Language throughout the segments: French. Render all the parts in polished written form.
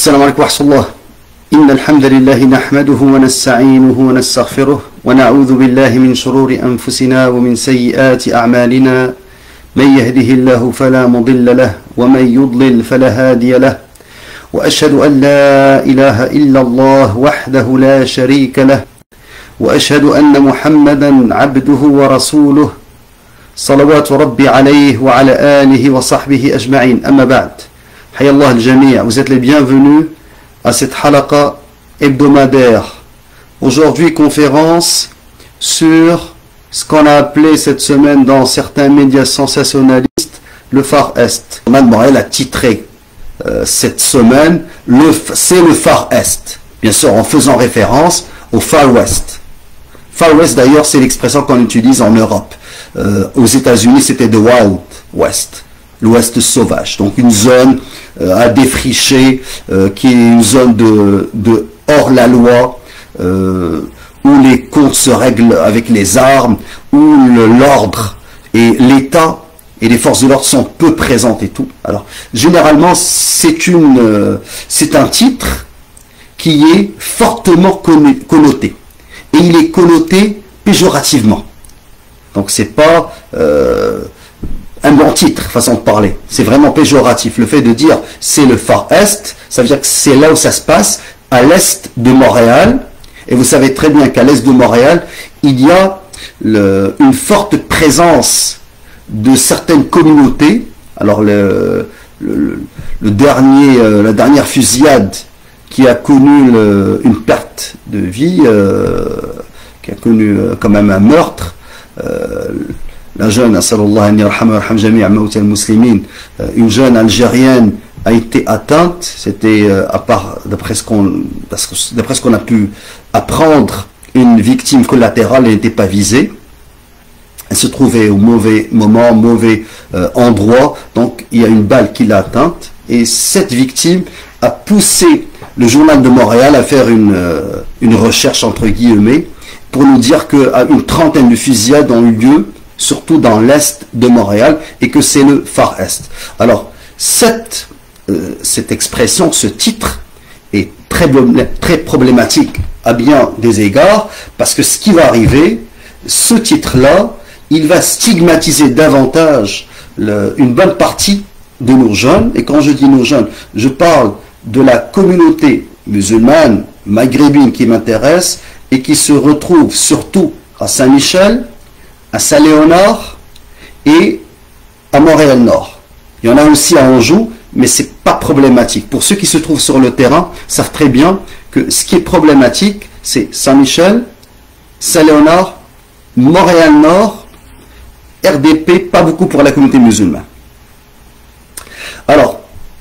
السلام عليكم ورحمة الله. إن الحمد لله نحمده ونستعينه ونستغفره ونعوذ بالله من شرور أنفسنا ومن سيئات أعمالنا. من يهده الله فلا مضل له ومن يضلل فلا هادي له. وأشهد أن لا إله إلا الله وحده لا شريك له. وأشهد أن محمدا عبده ورسوله صلوات ربي عليه وعلى آله وصحبه أجمعين. أما بعد. حيا الله الجميع. Vous êtes les bienvenus à cette halaqa hebdomadaire. Aujourd'hui, conférence sur ce qu'on a appelé cette semaine dans certains médias sensationnalistes le Far Est. Mohamed Morel a titré cette semaine c'est le Far Est, bien sûr en faisant référence au Far West. Far West d'ailleurs c'est l'expression qu'on utilise en Europe. Aux États-Unis c'était the Wild West, l'Ouest sauvage, donc une zone à défricher qui est une zone de hors la loi, où les comptes se règlent avec les armes, où l'ordre et l'État et les forces de l'ordre sont peu présentes et tout. Alors, généralement, c'est un titre qui est fortement connoté. Et il est connoté péjorativement. Donc, c'est pas un bon titre, façon de parler. C'est vraiment péjoratif. Le fait de dire c'est le Far Est, ça veut dire que c'est là où ça se passe, à l'est de Montréal. Et vous savez très bien qu'à l'est de Montréal, il y a une forte présence de certaines communautés. Alors la dernière fusillade qui a connu une perte de vie, qui a connu quand même un meurtre, la jeune, une jeune algérienne a été atteinte. C'était, à part d'après ce qu'on a pu apprendre, une victime collatérale, elle n'était pas visée. Elle se trouvait au mauvais moment, mauvais endroit, donc il y a une balle qui l'a atteinte. Et cette victime a poussé le journal de Montréal à faire une recherche entre guillemets pour nous dire qu'une trentaine de fusillades ont eu lieu, surtout dans l'est de Montréal, et que c'est le Far Est. Alors, cette expression, ce titre, est très problématique à bien des égards, parce que ce qui va arriver, ce titre-là, il va stigmatiser davantage une bonne partie de nos jeunes, et quand je dis nos jeunes, je parle de la communauté musulmane, maghrébine qui m'intéresse, et qui se retrouve surtout à Saint-Michel, à Saint-Léonard et à Montréal-Nord. Il y en a aussi à Anjou, mais c'est pas problématique. Pour ceux qui se trouvent sur le terrain, savent très bien que ce qui est problématique, c'est Saint-Michel, Saint-Léonard, Montréal-Nord, RDP, pas beaucoup pour la communauté musulmane. Alors,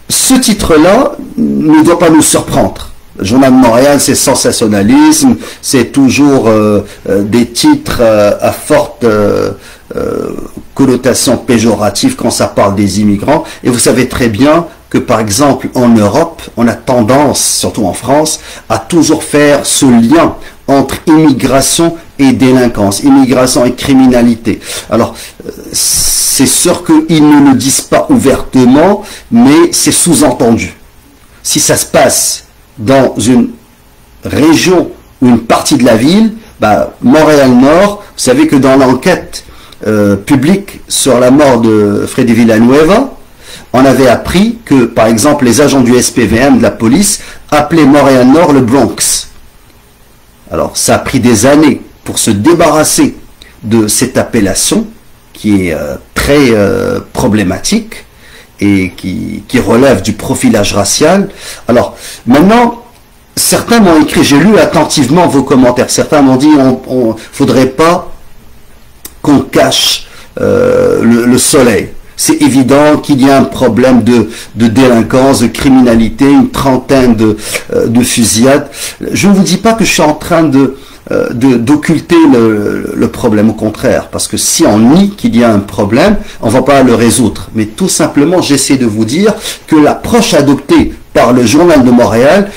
ce titre-là ne doit pas nous surprendre. Le journal de Montréal, c'est sensationnalisme, c'est toujours des titres à forte connotation péjorative quand ça parle des immigrants. Et vous savez très bien que par exemple en Europe, on a tendance, surtout en France, à toujours faire ce lien entre immigration et délinquance, immigration et criminalité. Alors, c'est sûr qu'ils ne le disent pas ouvertement, mais c'est sous-entendu. Si ça se passe dans une région ou une partie de la ville, Montréal-Nord, vous savez que dans l'enquête publique sur la mort de Freddy Villanueva, on avait appris que, par exemple, les agents du SPVM, de la police, appelaient Montréal-Nord le Bronx. Alors, ça a pris des années pour se débarrasser de cette appellation qui est très problématique et qui relève du profilage racial. Alors, maintenant, certains m'ont écrit, j'ai lu attentivement vos commentaires, certains m'ont dit, on faudrait pas qu'on cache le soleil. C'est évident qu'il y a un problème de délinquance, de criminalité, une trentaine de fusillades. Je ne vous dis pas que je suis en train d'occulter le problème, au contraire, parce que si on nie qu'il y a un problème, on ne va pas le résoudre. Mais tout simplement, j'essaie de vous dire que l'approche adoptée par le journal de Montréal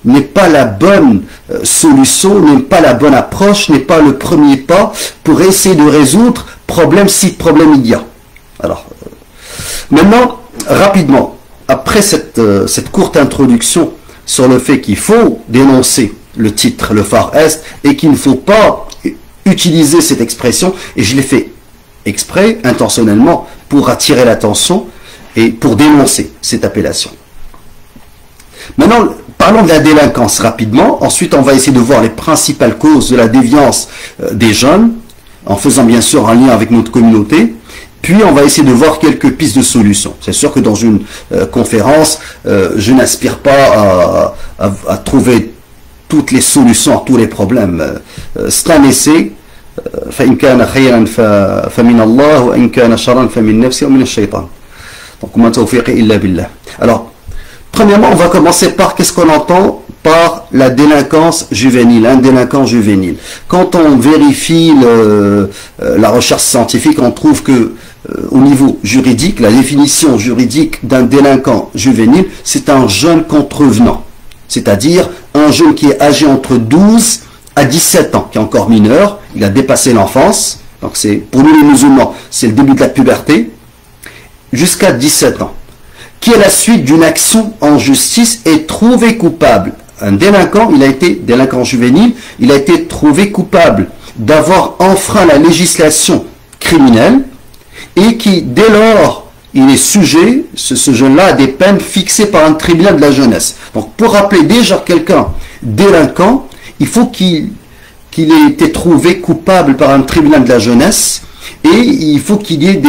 n'est pas la bonne solution, n'est pas la bonne approche, n'est pas le premier pas pour essayer de résoudre problème si problème il y a. Alors, maintenant, rapidement, après après cette courte introduction sur le fait qu'il faut dénoncer le titre, le Far Est, et qu'il ne faut pas utiliser cette expression, et je l'ai fait exprès, intentionnellement, pour attirer l'attention et pour dénoncer cette appellation. Maintenant, parlons de la délinquance rapidement. Ensuite, on va essayer de voir les principales causes de la déviance des jeunes, en faisant bien sûr un lien avec notre communauté. Puis, on va essayer de voir quelques pistes de solutions. C'est sûr que dans une conférence, je n'aspire pas à trouver toutes les solutions à tous les problèmes. C'est un essai. فإن كان خيرا فمن الله وإن كان شرا فمن نفسي ومن الشيطان. Donc, ما توفيقي إلا بالله. Alors, premièrement, on va commencer par qu'est-ce qu'on entend par la délinquance juvénile, un délinquant juvénile. Quand on vérifie la recherche scientifique, on trouve que au niveau juridique, la définition juridique d'un délinquant juvénile, c'est un jeune contrevenant, c'est-à-dire un jeune qui est âgé entre 12 à 17 ans, qui est encore mineur, il a dépassé l'enfance, donc c'est pour nous les musulmans, c'est le début de la puberté, jusqu'à 17 ans, qui est la suite d'une action en justice est trouvé coupable. Un délinquant, il a été délinquant juvénile, il a été trouvé coupable d'avoir enfreint la législation criminelle et qui, dès lors, il est sujet, ce jeune-là, à des peines fixées par un tribunal de la jeunesse. Donc, pour rappeler déjà quelqu'un délinquant, il faut qu'il ait été trouvé coupable par un tribunal de la jeunesse et il faut qu'il y ait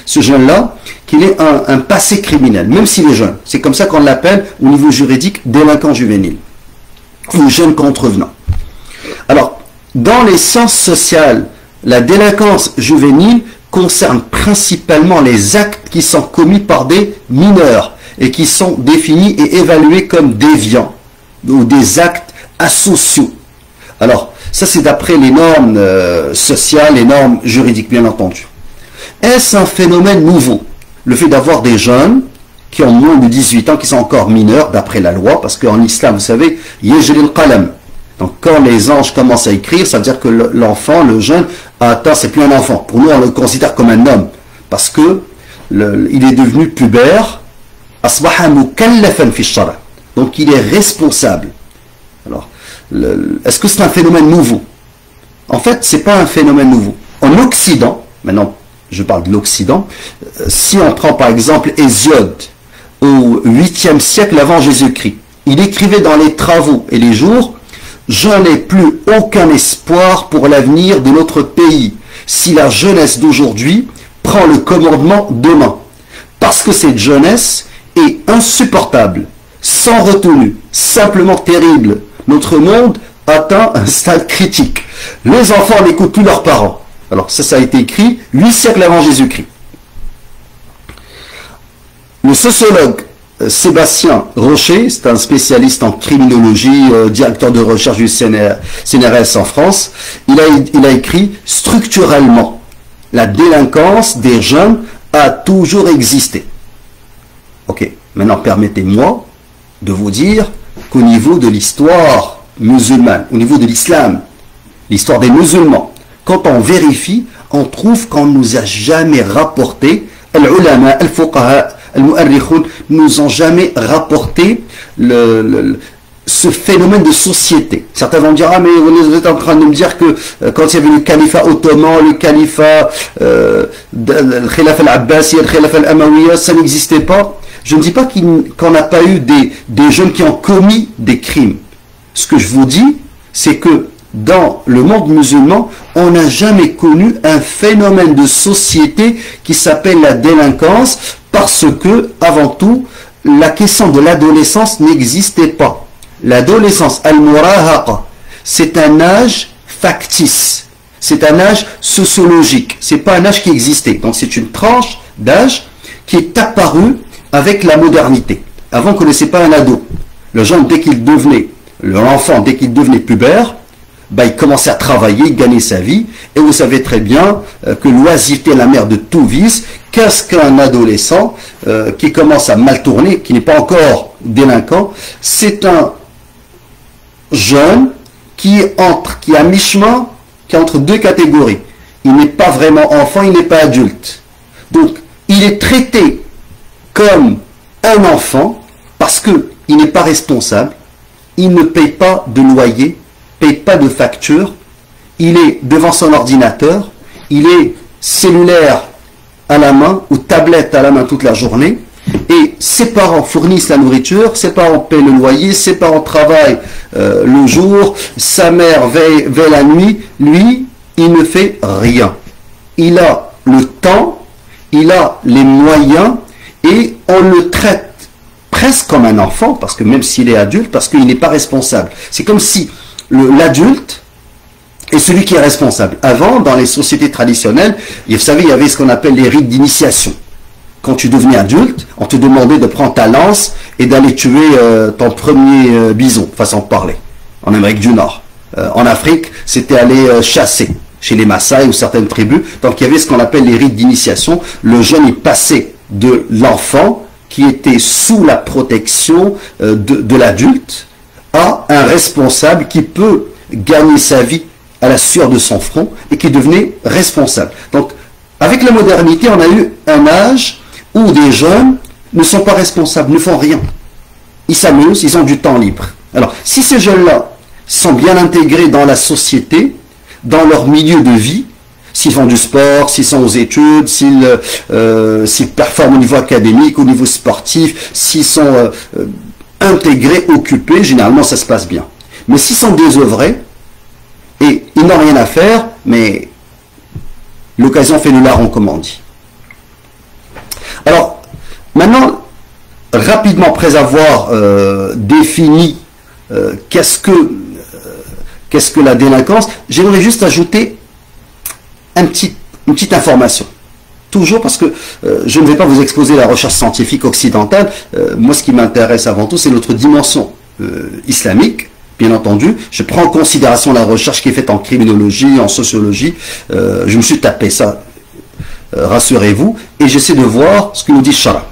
ce jeune-là, qu'il ait un passé criminel, même s'il est jeune. C'est comme ça qu'on l'appelle au niveau juridique délinquant juvénile ou jeune contrevenant. Alors, dans les sciences sociales, la délinquance juvénile concerne principalement les actes qui sont commis par des mineurs et qui sont définis et évalués comme déviants ou des actes asociaux. Alors, ça c'est d'après les normes sociales, les normes juridiques bien entendu. Est-ce un phénomène nouveau? Le fait d'avoir des jeunes qui ont moins de 18 ans, qui sont encore mineurs d'après la loi, parce qu'en islam, vous savez, yajri al-qalam. Donc quand les anges commencent à écrire, ça veut dire que l'enfant, le jeune, a atteint, c'est plus un enfant. Pour nous, on le considère comme un homme, parce que il est devenu pubère, asbaha mukallafan fi shara. Donc il est responsable. Alors, est-ce que c'est un phénomène nouveau? En fait, c'est pas un phénomène nouveau. En Occident, maintenant, je parle de l'Occident, si on prend par exemple Hésiode, au 8e siècle avant Jésus-Christ, il écrivait dans les Travaux et les Jours, « Je n'ai plus aucun espoir pour l'avenir de notre pays, si la jeunesse d'aujourd'hui prend le commandement demain, parce que cette jeunesse est insupportable, sans retenue, simplement terrible. Notre monde atteint un stade critique. Les enfants n'écoutent plus leurs parents. » Alors ça a été écrit 8 siècles avant Jésus-Christ. Le sociologue Sébastien Rocher, c'est un spécialiste en criminologie, directeur de recherche du CNRS en France, il a écrit « Structurellement, la délinquance des jeunes a toujours existé. » Ok, maintenant permettez-moi de vous dire qu'au niveau de l'histoire musulmane, au niveau de l'islam, l'histoire des musulmans, quand on vérifie, on trouve qu'on ne nous a jamais rapporté, al-ulama, al-fuqaha, al-mu'arrikhun, nous ont jamais rapporté ce phénomène de société. Certains vont dire, ah mais vous êtes en train de me dire que quand il y avait le califat ottoman, le califat, le khilaf al-abbasi, le khilaf al-amawiya, ça n'existait pas. Je ne dis pas qu'on n'a pas eu des jeunes qui ont commis des crimes. Ce que je vous dis, c'est que dans le monde musulman, on n'a jamais connu un phénomène de société qui s'appelle la délinquance parce que, avant tout, la question de l'adolescence n'existait pas. L'adolescence, al-murahaqa, c'est un âge factice. C'est un âge sociologique. C'est pas un âge qui existait. Donc c'est une tranche d'âge qui est apparue avec la modernité. Avant, on ne connaissait pas un ado. Le jeune, dès qu'il devenait, l'enfant, dès qu'il devenait pubère, il commençait à travailler, il gagnait sa vie, et vous savez très bien que l'oisiveté est la mère de tout vice. Qu'est-ce qu'un adolescent qui commence à mal tourner, qui n'est pas encore délinquant? C'est un jeune qui est à mi-chemin, qui est entre deux catégories. Il n'est pas vraiment enfant, il n'est pas adulte. Donc, il est traité comme un enfant, parce qu'il n'est pas responsable, il ne paye pas de loyer, paye pas de facture, il est devant son ordinateur, il est cellulaire à la main ou tablette à la main toute la journée, et ses parents fournissent la nourriture, ses parents paient le loyer, ses parents travaillent le jour, sa mère veille la nuit, lui, il ne fait rien. Il a le temps, il a les moyens, et on le traite presque comme un enfant, parce que même s'il est adulte, parce qu'il n'est pas responsable. C'est comme si l'adulte est celui qui est responsable. Avant, dans les sociétés traditionnelles, vous savez, il y avait ce qu'on appelle les rites d'initiation. Quand tu devenais adulte, on te demandait de prendre ta lance et d'aller tuer ton premier bison, façon de parler, en Amérique du Nord. En Afrique, c'était aller chasser, chez les Maasai ou certaines tribus. Donc il y avait ce qu'on appelle les rites d'initiation. Le jeune, il passait de l'enfant, qui était sous la protection de l'adulte, à un responsable qui peut gagner sa vie à la sueur de son front et qui devenait responsable. Donc, avec la modernité, on a eu un âge où des jeunes ne sont pas responsables, ne font rien. Ils s'amusent, ils ont du temps libre. Alors, si ces jeunes-là sont bien intégrés dans la société, dans leur milieu de vie, s'ils font du sport, s'ils sont aux études, s'ils performent au niveau académique, au niveau sportif, s'ils sont intégrés, occupés, généralement ça se passe bien. Mais s'ils sont désœuvrés, et ils n'ont rien à faire, mais l'occasion fait le larron, comme on dit. Alors, maintenant, rapidement, après avoir défini qu'est-ce que la délinquance, j'aimerais juste ajouter une petite information. Toujours parce que je ne vais pas vous exposer la recherche scientifique occidentale. Moi, ce qui m'intéresse avant tout, c'est notre dimension islamique. Bien entendu, je prends en considération la recherche qui est faite en criminologie, en sociologie. Je me suis tapé ça, rassurez-vous, et j'essaie de voir ce que nous dit Shara.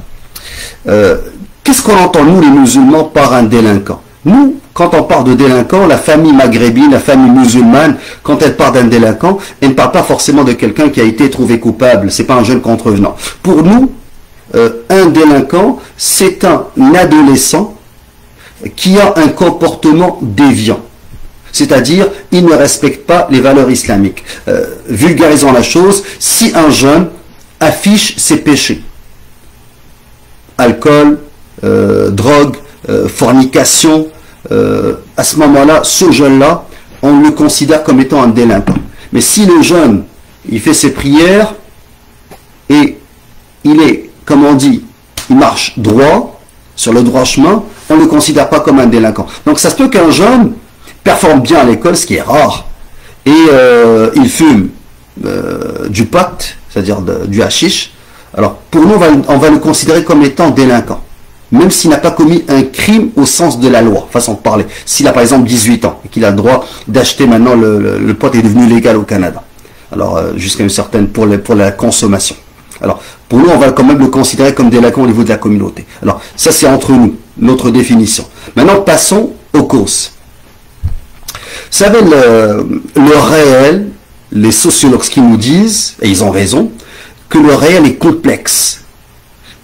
Qu'est-ce qu'on entend, nous, les musulmans, par un délinquant? Nous, quand on parle de délinquant, la famille maghrébine, la famille musulmane, quand elle parle d'un délinquant, elle ne parle pas forcément de quelqu'un qui a été trouvé coupable. C'est pas un jeune contrevenant. Pour nous, un délinquant, c'est un adolescent qui a un comportement déviant. C'est-à-dire, il ne respecte pas les valeurs islamiques. Vulgarisons la chose, si un jeune affiche ses péchés, alcool, drogue, fornication, à ce moment-là, ce jeune-là, on le considère comme étant un délinquant. Mais si le jeune, il fait ses prières, et il est, comme on dit, il marche droit, sur le droit chemin, on ne le considère pas comme un délinquant. Donc ça se peut qu'un jeune performe bien à l'école, ce qui est rare, et il fume du pot, c'est-à-dire du hashish. Alors pour nous, on va le considérer comme étant délinquant, même s'il n'a pas commis un crime au sens de la loi, façon de parler. S'il a par exemple 18 ans et qu'il a le droit d'acheter maintenant, le pot est devenu légal au Canada. Alors jusqu'à une certaine, pour la consommation. Alors pour nous, on va quand même le considérer comme délinquant au niveau de la communauté. Alors ça c'est entre nous, notre définition. Maintenant passons aux causes. Vous savez, le réel, les sociologues qui nous disent, et ils ont raison, que le réel est complexe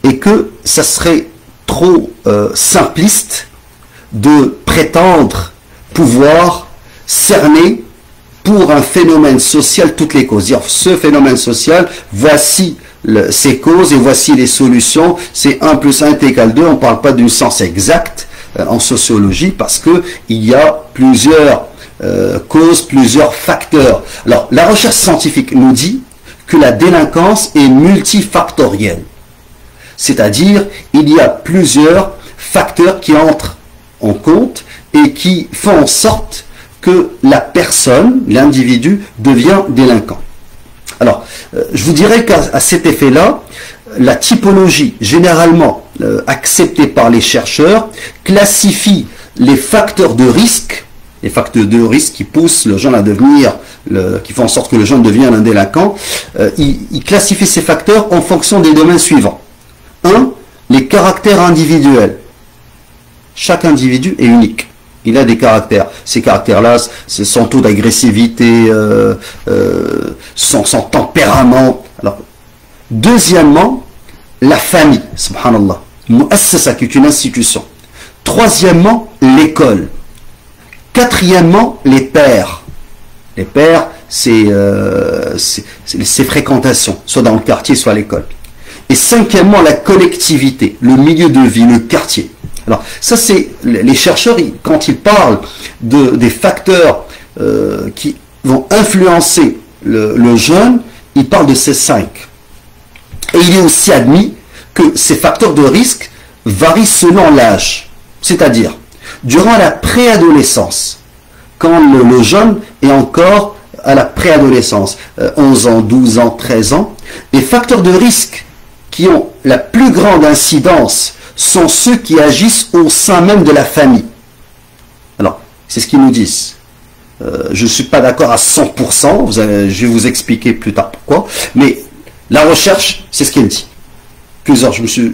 et que ça serait trop simpliste de prétendre pouvoir cerner pour un phénomène social toutes les causes. Dire ce phénomène social, voici ses causes et voici les solutions. C'est 1 plus 1 est égal 2. On ne parle pas d'une science exacte en sociologie parce que il y a plusieurs causes, plusieurs facteurs. Alors la recherche scientifique nous dit que la délinquance est multifactorielle. C'est-à-dire, il y a plusieurs facteurs qui entrent en compte et qui font en sorte que la personne, l'individu, devient délinquant. Alors, je vous dirais qu'à cet effet-là, la typologie généralement acceptée par les chercheurs classifie les facteurs de risque qui poussent le jeune à devenir, qui font en sorte que le jeune devienne un délinquant. Il classifie ces facteurs en fonction des domaines suivants. 1. Les caractères individuels. Chaque individu est unique. Il a des caractères. Ces caractères-là, c'est son taux d'agressivité, son tempérament. Alors, deuxièmement, la famille. Subhanallah. mu'assasa, qui est une institution. Troisièmement, l'école. Quatrièmement, les pères. Les pères, c'est ses fréquentations, soit dans le quartier, soit à l'école. Et cinquièmement, la collectivité, le milieu de vie, le quartier. Alors, ça c'est, les chercheurs, quand ils parlent des facteurs qui vont influencer le jeune, ils parlent de ces 5. Et il est aussi admis que ces facteurs de risque varient selon l'âge. C'est-à-dire, durant la préadolescence, quand le jeune est encore à la préadolescence, 11 ans, 12 ans, 13 ans, les facteurs de risque qui ont la plus grande incidence sont ceux qui agissent au sein même de la famille. Alors, c'est ce qu'ils nous disent. Je ne suis pas d'accord à 100%, je vais vous expliquer plus tard pourquoi, mais la recherche, c'est ce qu'elle dit.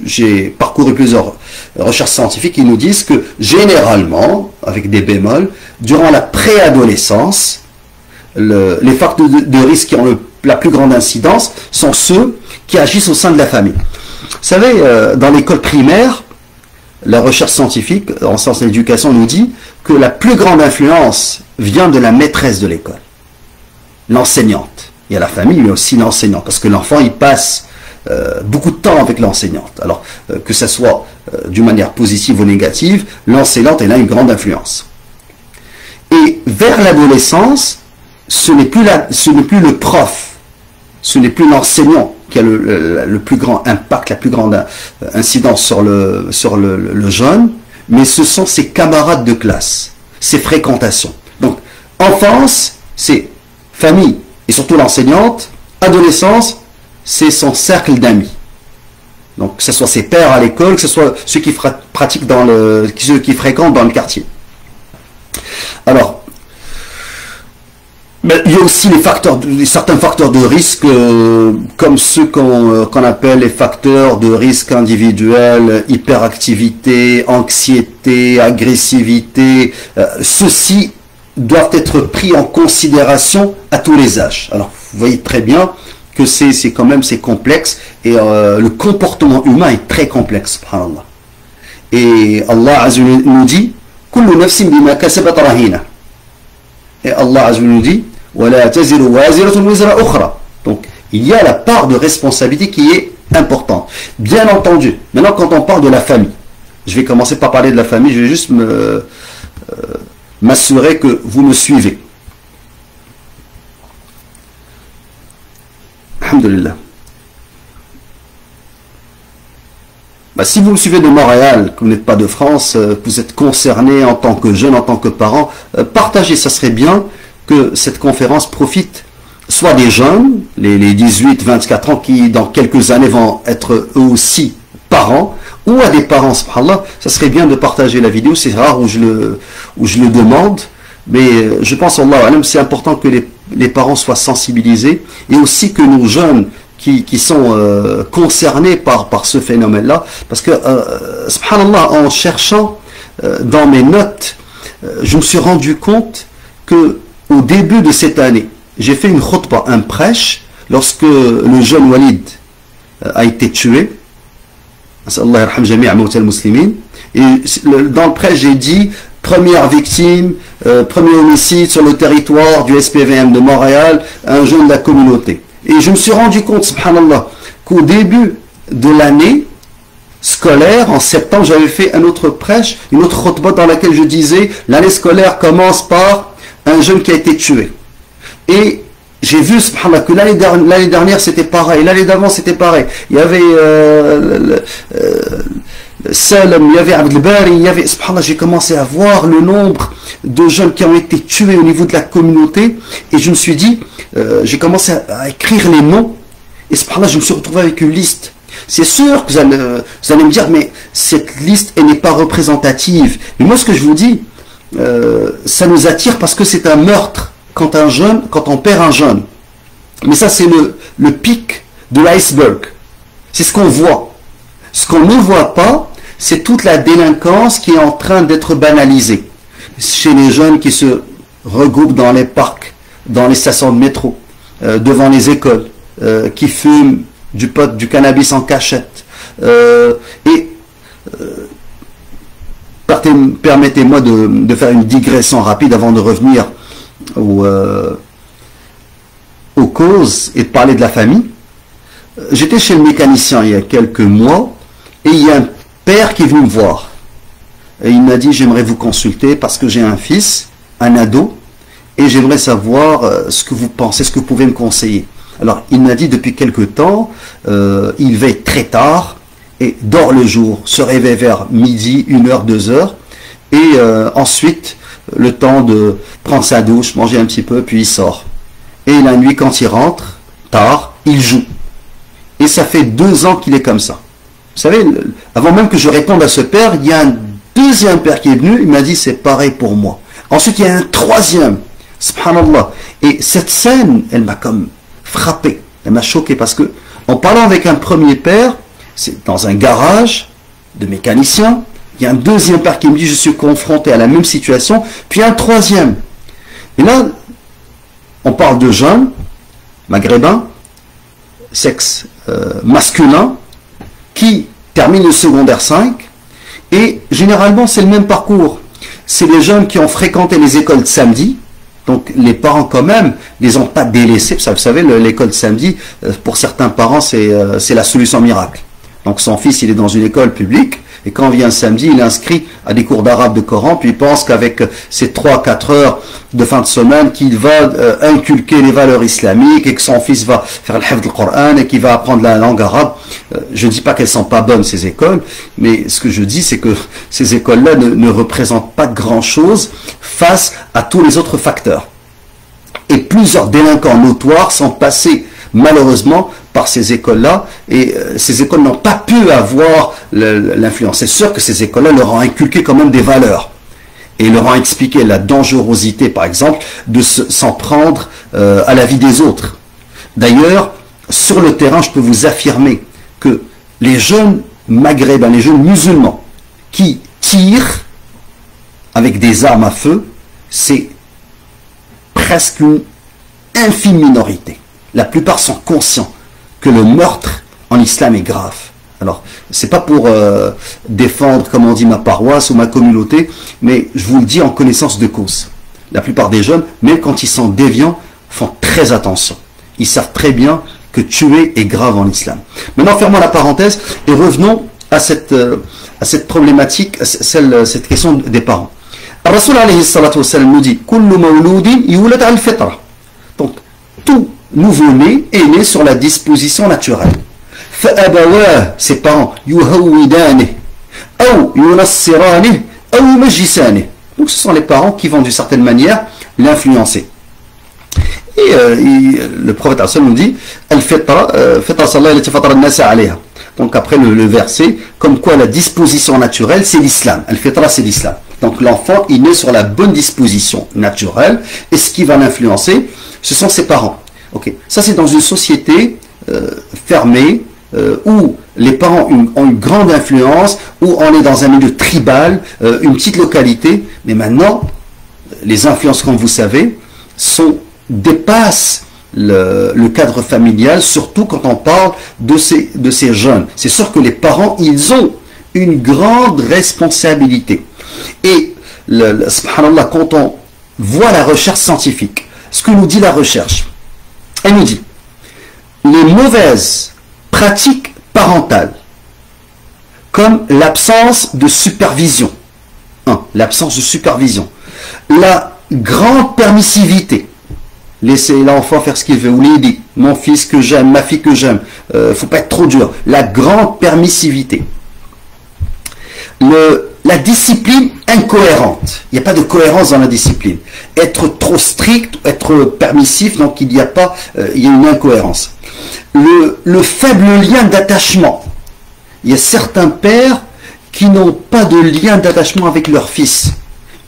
J'ai parcouru plusieurs recherches scientifiques qui nous disent que généralement, avec des bémols, durant la préadolescence, les facteurs de risque qui ont la plus grande incidence sont ceux qui agissent au sein de la famille. Vous savez, dans l'école primaire, la recherche scientifique en sciences de l'éducation nous dit que la plus grande influence vient de la maîtresse de l'école, l'enseignante. Il y a la famille, mais aussi l'enseignant, parce que l'enfant, il passe beaucoup de temps avec l'enseignante. Alors, que ce soit d'une manière positive ou négative, l'enseignante, elle a une grande influence. Et vers l'adolescence, ce n'est plus le prof, ce n'est plus l'enseignant qui a le plus grand impact, la plus grande incidence sur le jeune, mais ce sont ses camarades de classe, ses fréquentations. Donc, enfance, c'est famille, et surtout l'enseignante. Adolescence, c'est son cercle d'amis. Donc, que ce soit ses pairs à l'école, que ce soit ceux qui pratiquent ceux qui fréquentent dans le quartier. Alors, mais il y a aussi certains facteurs de risque, comme ceux qu'on appelle les facteurs de risque individuels, hyperactivité, anxiété, agressivité. Ceux-ci doivent être pris en considération à tous les âges. Alors, vous voyez très bien que c'est complexe, et le comportement humain est très complexe, subhanallah. Et Allah Azza wa Jalla nous dit kullu nafsin bima kasabat rahina. Et Allah Azza wa Jalla nous dit wala taziru waziratun wizra ukhra. Donc il y a la part de responsabilité qui est importante. Bien entendu, maintenant quand on parle de la famille, je vais commencer par parler de la famille, je vais juste m'assurer que vous me suivez. Alhamdulillah. Si vous me suivez de Montréal, que vous n'êtes pas de France, que vous êtes concerné en tant que jeune, en tant que parent, partagez, ça serait bien que cette conférence profite soit des jeunes, les 18, 24 ans qui dans quelques années vont être eux aussi parents, ou à des parents, subhanallah. Ça serait bien de partager la vidéo, c'est rare où je le demande, mais je pense, Allah, c'est important que les parents soient sensibilisés, et aussi que nos jeunes qui sont concernés par ce phénomène-là, parce que, subhanallah, en cherchant dans mes notes, je me suis rendu compte que au début de cette année, j'ai fait une khutbah, un prêche, lorsque le jeune Walid a été tué. Et dans le prêche, j'ai dit première victime, premier homicide sur le territoire du SPVM de Montréal, un jeune de la communauté. Et je me suis rendu compte, subhanallah, qu'au début de l'année scolaire, en septembre, j'avais fait un autre prêche, une autre khutbah dans laquelle je disais l'année scolaire commence par un jeune qui a été tué. Et j'ai vu, subhanallah, que l'année dernière c'était pareil, l'année d'avant c'était pareil. Il y avait Salem, il y avait Abdelbari, il y avait, subhanallah, j'ai commencé à voir le nombre de jeunes qui ont été tués au niveau de la communauté, et je me suis dit, j'ai commencé à écrire les noms, et subhanallah, je me suis retrouvé avec une liste. C'est sûr que vous allez me dire, mais cette liste, elle n'est pas représentative. Mais moi, ce que je vous dis, ça nous attire parce que c'est un meurtre quand on perd un jeune. Mais ça, c'est le pic de l'iceberg. C'est ce qu'on voit. Ce qu'on ne voit pas, c'est toute la délinquance qui est en train d'être banalisée. Chez les jeunes qui se regroupent dans les parcs, dans les stations de métro, devant les écoles, qui fument du pot, du cannabis en cachette. Et Permettez-moi de faire une digression rapide avant de revenir aux causes et de parler de la famille. J'étais chez le mécanicien il y a quelques mois et il y a un père qui est venu me voir. Et il m'a dit, j'aimerais vous consulter parce que j'ai un fils, un ado, et j'aimerais savoir ce que vous pensez, ce que vous pouvez me conseiller. Alors, il m'a dit, depuis quelque temps, il veille très tard et dort le jour, se réveille vers midi, 1h, 2h, et ensuite, le temps de prendre sa douche, manger un petit peu, puis il sort. Et la nuit, quand il rentre, tard, il joue. Et ça fait 2 ans qu'il est comme ça. Vous savez, avant même que je réponde à ce père, il y a un deuxième père qui est venu, il m'a dit c'est pareil pour moi. Ensuite, il y a un troisième. Subhanallah. Et cette scène, elle m'a comme frappé. Elle m'a choqué parce que, en parlant avec un premier père, c'est dans un garage de mécanicien, il y a un deuxième père qui me dit je suis confronté à la même situation, puis un troisième. Et là, on parle de jeunes, maghrébins, sexe masculin, qui terminent le secondaire 5, et généralement c'est le même parcours. C'est les jeunes qui ont fréquenté les écoles de samedi, donc les parents quand même les ont pas délaissés. Vous savez, l'école de samedi, pour certains parents, c'est la solution miracle. Donc son fils, il est dans une école publique, et quand vient samedi, il est inscrit à des cours d'arabe, de Coran, puis il pense qu'avec ces 3-4 heures de fin de semaine, qu'il va inculquer les valeurs islamiques, et que son fils va faire le hifd du Coran, et qu'il va apprendre la langue arabe. Je ne dis pas qu'elles sont pas bonnes, ces écoles, mais ce que je dis, c'est que ces écoles-là ne représentent pas grand-chose face à tous les autres facteurs. Et plusieurs délinquants notoires sont passés, malheureusement, par ces écoles-là, et ces écoles n'ont pas pu avoir l'influence. C'est sûr que ces écoles-là leur ont inculqué quand même des valeurs, et leur ont expliqué la dangerosité, par exemple, de s'en prendre à la vie des autres. D'ailleurs, sur le terrain, je peux vous affirmer que les jeunes maghrébins, les jeunes musulmans, qui tirent avec des armes à feu, c'est presque une infime minorité. La plupart sont conscients que le meurtre en islam est grave. Alors, c'est pas pour défendre, comme on dit, ma paroisse ou ma communauté, mais je vous le dis en connaissance de cause. La plupart des jeunes, même quand ils sont déviants, font très attention. Ils savent très bien que tuer est grave en islam. Maintenant, fermons la parenthèse et revenons à cette problématique, cette question des parents. Rasul alayhi salatu wassalam nous dit kullu mawludin yulad al fitra. Donc, tout nouveau-né est né sur la disposition naturelle. Fa'abawah, ses parents, yuhawwidanih, ou yunassiranih, ou yumajjisanih. Donc, ce sont les parents qui vont d'une certaine manière l'influencer. Et le prophète nous dit al-fitra, fitra sallallahu alayhi wa sallam. Donc, après le verset, comme quoi la disposition naturelle, c'est l'islam. Al-fitra, c'est l'islam. Donc l'enfant, il naît sur la bonne disposition naturelle, et ce qui va l'influencer, ce sont ses parents. Ok, ça c'est dans une société fermée, où les parents ont une grande influence, où on est dans un milieu tribal, une petite localité, mais maintenant, les influences, comme vous savez, dépassent le cadre familial, surtout quand on parle de ces jeunes. C'est sûr que les parents, ils ont une grande responsabilité. Et, subhanallah, quand on voit la recherche scientifique, ce que nous dit la recherche, elle nous dit, les mauvaises pratiques parentales, comme l'absence de supervision, l'absence de supervision, la grande permissivité, laisser l'enfant faire ce qu'il veut, ou l'aider, mon fils que j'aime, ma fille que j'aime, faut pas être trop dur, la grande permissivité, la discipline incohérente. Il n'y a pas de cohérence dans la discipline. Être trop strict, être permissif, donc il y a une incohérence. Le faible lien d'attachement. Il y a certains pères qui n'ont pas de lien d'attachement avec leur fils.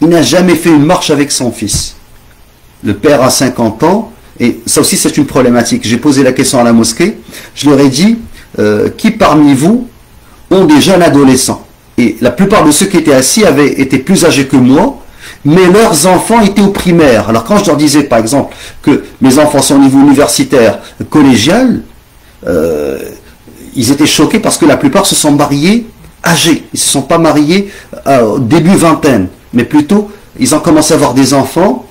Il n'a jamais fait une marche avec son fils. Le père a 50 ans, et ça aussi c'est une problématique. J'ai posé la question à la mosquée, je leur ai dit, qui parmi vous ont des jeunes adolescents? Et la plupart de ceux qui étaient assis avaient été plus âgés que moi, mais leurs enfants étaient au primaire. Alors quand je leur disais, par exemple, que mes enfants sont au niveau universitaire, collégial, ils étaient choqués parce que la plupart se sont mariés âgés. Ils ne se sont pas mariés au début vingtaine, mais plutôt, ils ont commencé à avoir des enfants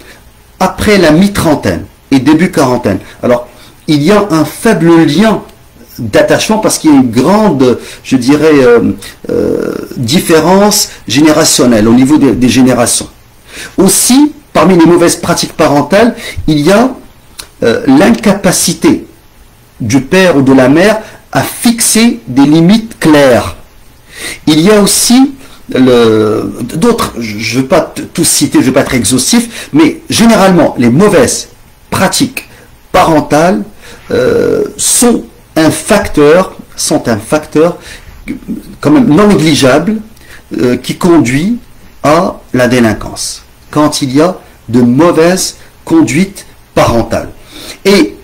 après la mi-trentaine et début quarantaine. Alors, il y a un faible lien d'attachement parce qu'il y a une grande, je dirais, différence générationnelle au niveau des générations. Aussi, parmi les mauvaises pratiques parentales, il y a l'incapacité du père ou de la mère à fixer des limites claires. Il y a aussi d'autres, je ne vais pas tout citer, je ne vais pas être exhaustif, mais généralement, les mauvaises pratiques parentales sont un facteur quand même non négligeable qui conduit à la délinquance quand il y a de mauvaises conduites parentales. Et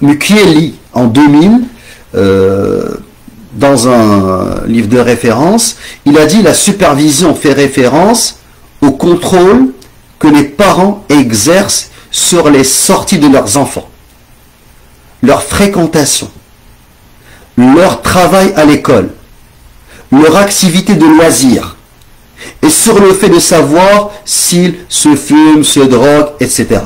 Mukiele, en 2000, dans un livre de référence, il a dit: la supervision fait référence au contrôle que les parents exercent sur les sorties de leurs enfants, leur fréquentation, leur travail à l'école, leur activité de loisirs, et sur le fait de savoir s'ils se fument, se droguent, etc.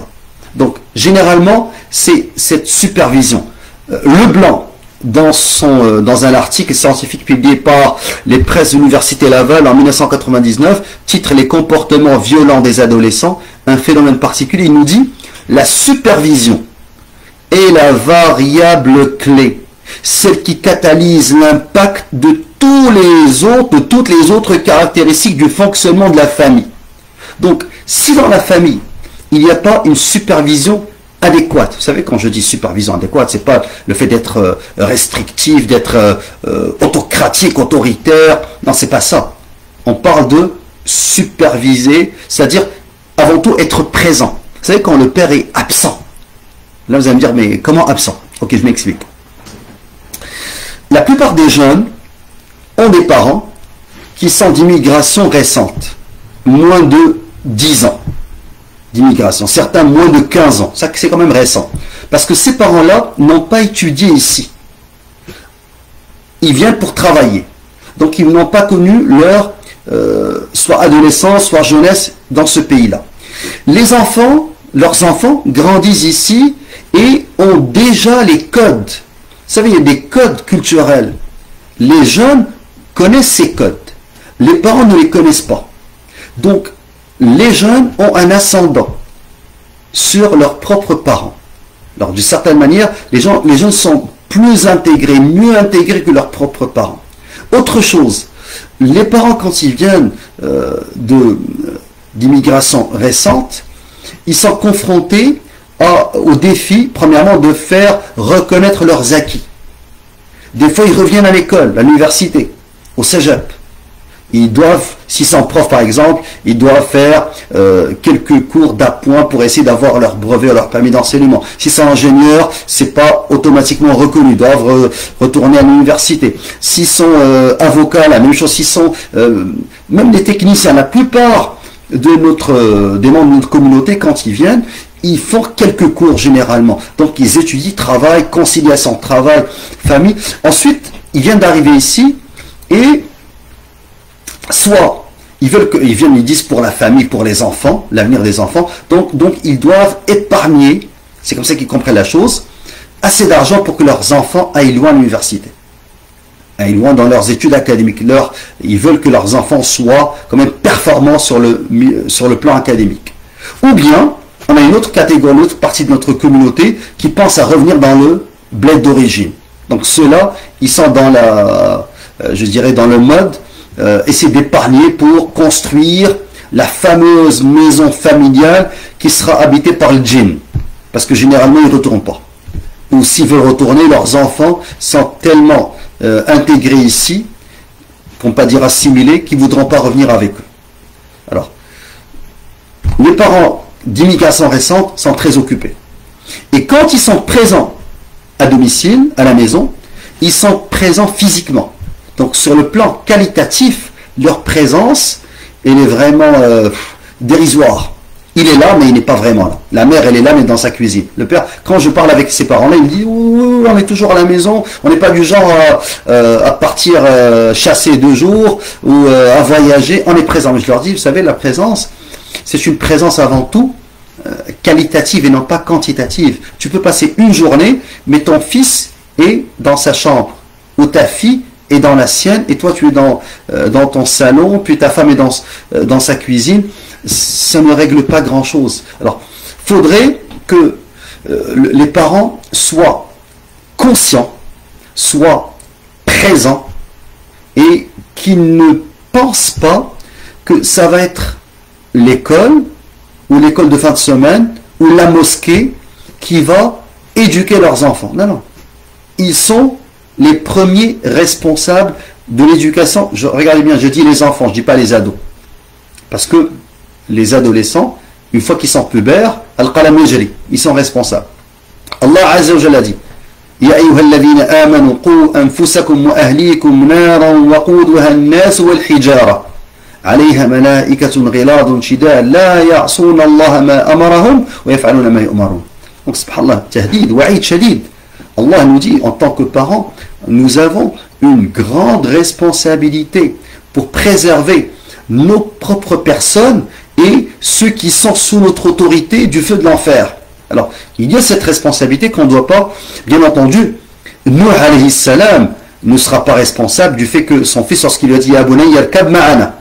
Donc, généralement, c'est cette supervision. Leblanc, dans un article scientifique publié par les presses de l'Université Laval en 1999, titre Les comportements violents des adolescents, un phénomène particulier, il nous dit: la supervision est la variable clé, celle qui catalyse l'impact de toutes les autres caractéristiques du fonctionnement de la famille. Donc, si dans la famille, il n'y a pas une supervision adéquate, vous savez, quand je dis supervision adéquate, c'est pas le fait d'être restrictif, d'être autocratique, autoritaire, non, c'est pas ça. On parle de superviser, c'est-à-dire avant tout être présent. Vous savez, quand le père est absent, là vous allez me dire: mais comment absent? Ok, je m'explique. La plupart des jeunes ont des parents qui sont d'immigration récente, moins de 10 ans d'immigration, certains moins de 15 ans, ça c'est quand même récent, parce que ces parents-là n'ont pas étudié ici, ils viennent pour travailler, donc ils n'ont pas connu leur soit adolescence, soit jeunesse dans ce pays-là. Leurs enfants grandissent ici et ont déjà les codes. Vous savez, il y a des codes culturels. Les jeunes connaissent ces codes. Les parents ne les connaissent pas. Donc, les jeunes ont un ascendant sur leurs propres parents. Alors, d'une certaine manière, les jeunes sont plus intégrés, mieux intégrés que leurs propres parents. Autre chose, les parents, quand ils viennent d'immigration récente, ils sont confrontés au défi, premièrement, de faire reconnaître leurs acquis. Des fois, ils reviennent à l'école, à l'université, au cégep. Ils doivent, s'ils sont profs par exemple, ils doivent faire quelques cours d'appoint pour essayer d'avoir leur brevet ou leur permis d'enseignement. S'ils sont ingénieurs, c'est pas automatiquement reconnu, ils doivent retourner à l'université. S'ils sont avocats, la même chose. S'ils sont même les techniciens, la plupart des membres de notre communauté, quand ils viennent, ils font quelques cours généralement. Donc ils étudient travail, conciliation, travail, famille. Ensuite, ils viennent d'arriver ici et soit ils disent pour la famille, pour les enfants, l'avenir des enfants, donc ils doivent épargner, c'est comme ça qu'ils comprennent la chose, assez d'argent pour que leurs enfants aillent loin à l'université, aillent loin dans leurs études académiques. Ils veulent que leurs enfants soient quand même performants sur le plan académique. Ou bien, on a une autre catégorie, une autre partie de notre communauté qui pense à revenir dans le bled d'origine. Donc ceux-là, ils sont dans dans le mode essayer d'épargner pour construire la fameuse maison familiale qui sera habitée par le djinn. Parce que généralement, ils ne retournent pas. Ou s'ils veulent retourner, leurs enfants sont tellement intégrés ici, pour ne pas dire assimilés, qu'ils ne voudront pas revenir avec eux. Alors, les parents d'immigration récente sont très occupés. Et quand ils sont présents à domicile, à la maison, ils sont présents physiquement. Donc sur le plan qualitatif, leur présence, elle est vraiment dérisoire. il est là, mais il n'est pas vraiment là. La mère, elle est là, mais dans sa cuisine. Le père, quand je parle avec ses parents-là, il me dit, ouh, on est toujours à la maison, on n'est pas du genre à partir chasser 2 jours ou à voyager, on est présent. Mais je leur dis, vous savez, la présence, c'est une présence avant tout qualitative et non pas quantitative. Tu peux passer une journée, mais ton fils est dans sa chambre, ou ta fille est dans la sienne, et toi tu es dans ton salon, puis ta femme est dans sa cuisine. Ça ne règle pas grand-chose. Alors, faudrait que les parents soient conscients, soient présents, et qu'ils ne pensent pas que ça va être l'école, ou l'école de fin de semaine, ou la mosquée, qui va éduquer leurs enfants. Non, non. Ils sont les premiers responsables de l'éducation. Regardez bien, je dis les enfants, je ne dis pas les ados. Parce que les adolescents, une fois qu'ils sont pubères, al-qalam yajri, ils sont responsables. Allah Azza wa Jalla dit Ya ayyuhalladhina amanu qu anfusakum wa ahlikum naran waquduha an-nas wal hijara عليها ملائكة غلاظ شداد لا يعصون الله ما أمرهم ويفعلون ما يؤمرون. Donc subhanallah, tahdid, wa'id shadid. Allah nous dit, en tant que parents, nous avons une grande responsabilité pour préserver nos propres personnes et ceux qui sont sous notre autorité du feu de l'enfer. Alors, il y a cette responsabilité qu'on ne doit pas, bien entendu, Nuh alayhi salam ne sera pas responsable du fait que son fils, lorsqu'il lui a dit « Abunay yarkab ma'ana »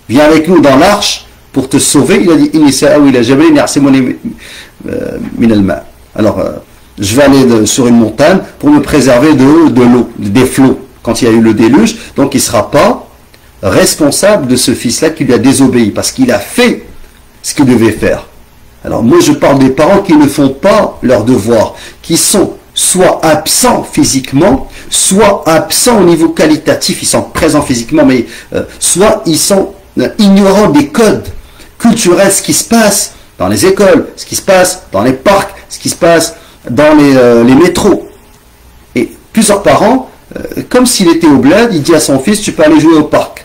viens avec nous dans l'arche pour te sauver, il a dit « Inni sa'awi la jabalin ya'simuni min al-ma » Alors, je vais aller sur une montagne pour me préserver de l'eau, des flots, quand il y a eu le déluge. Donc, il ne sera pas responsable de ce fils-là qui lui a désobéi, parce qu'il a fait ce qu'il devait faire. Alors, moi, je parle des parents qui ne font pas leur devoir, qui sont soit absents physiquement, soit absents au niveau qualitatif, ils sont présents physiquement, mais soit ils sont ignorants des codes culturels, ce qui se passe dans les écoles, ce qui se passe dans les parcs, ce qui se passe dans les métros. Et plusieurs parents, comme s'il était au bled, il dit à son fils, tu peux aller jouer au parc.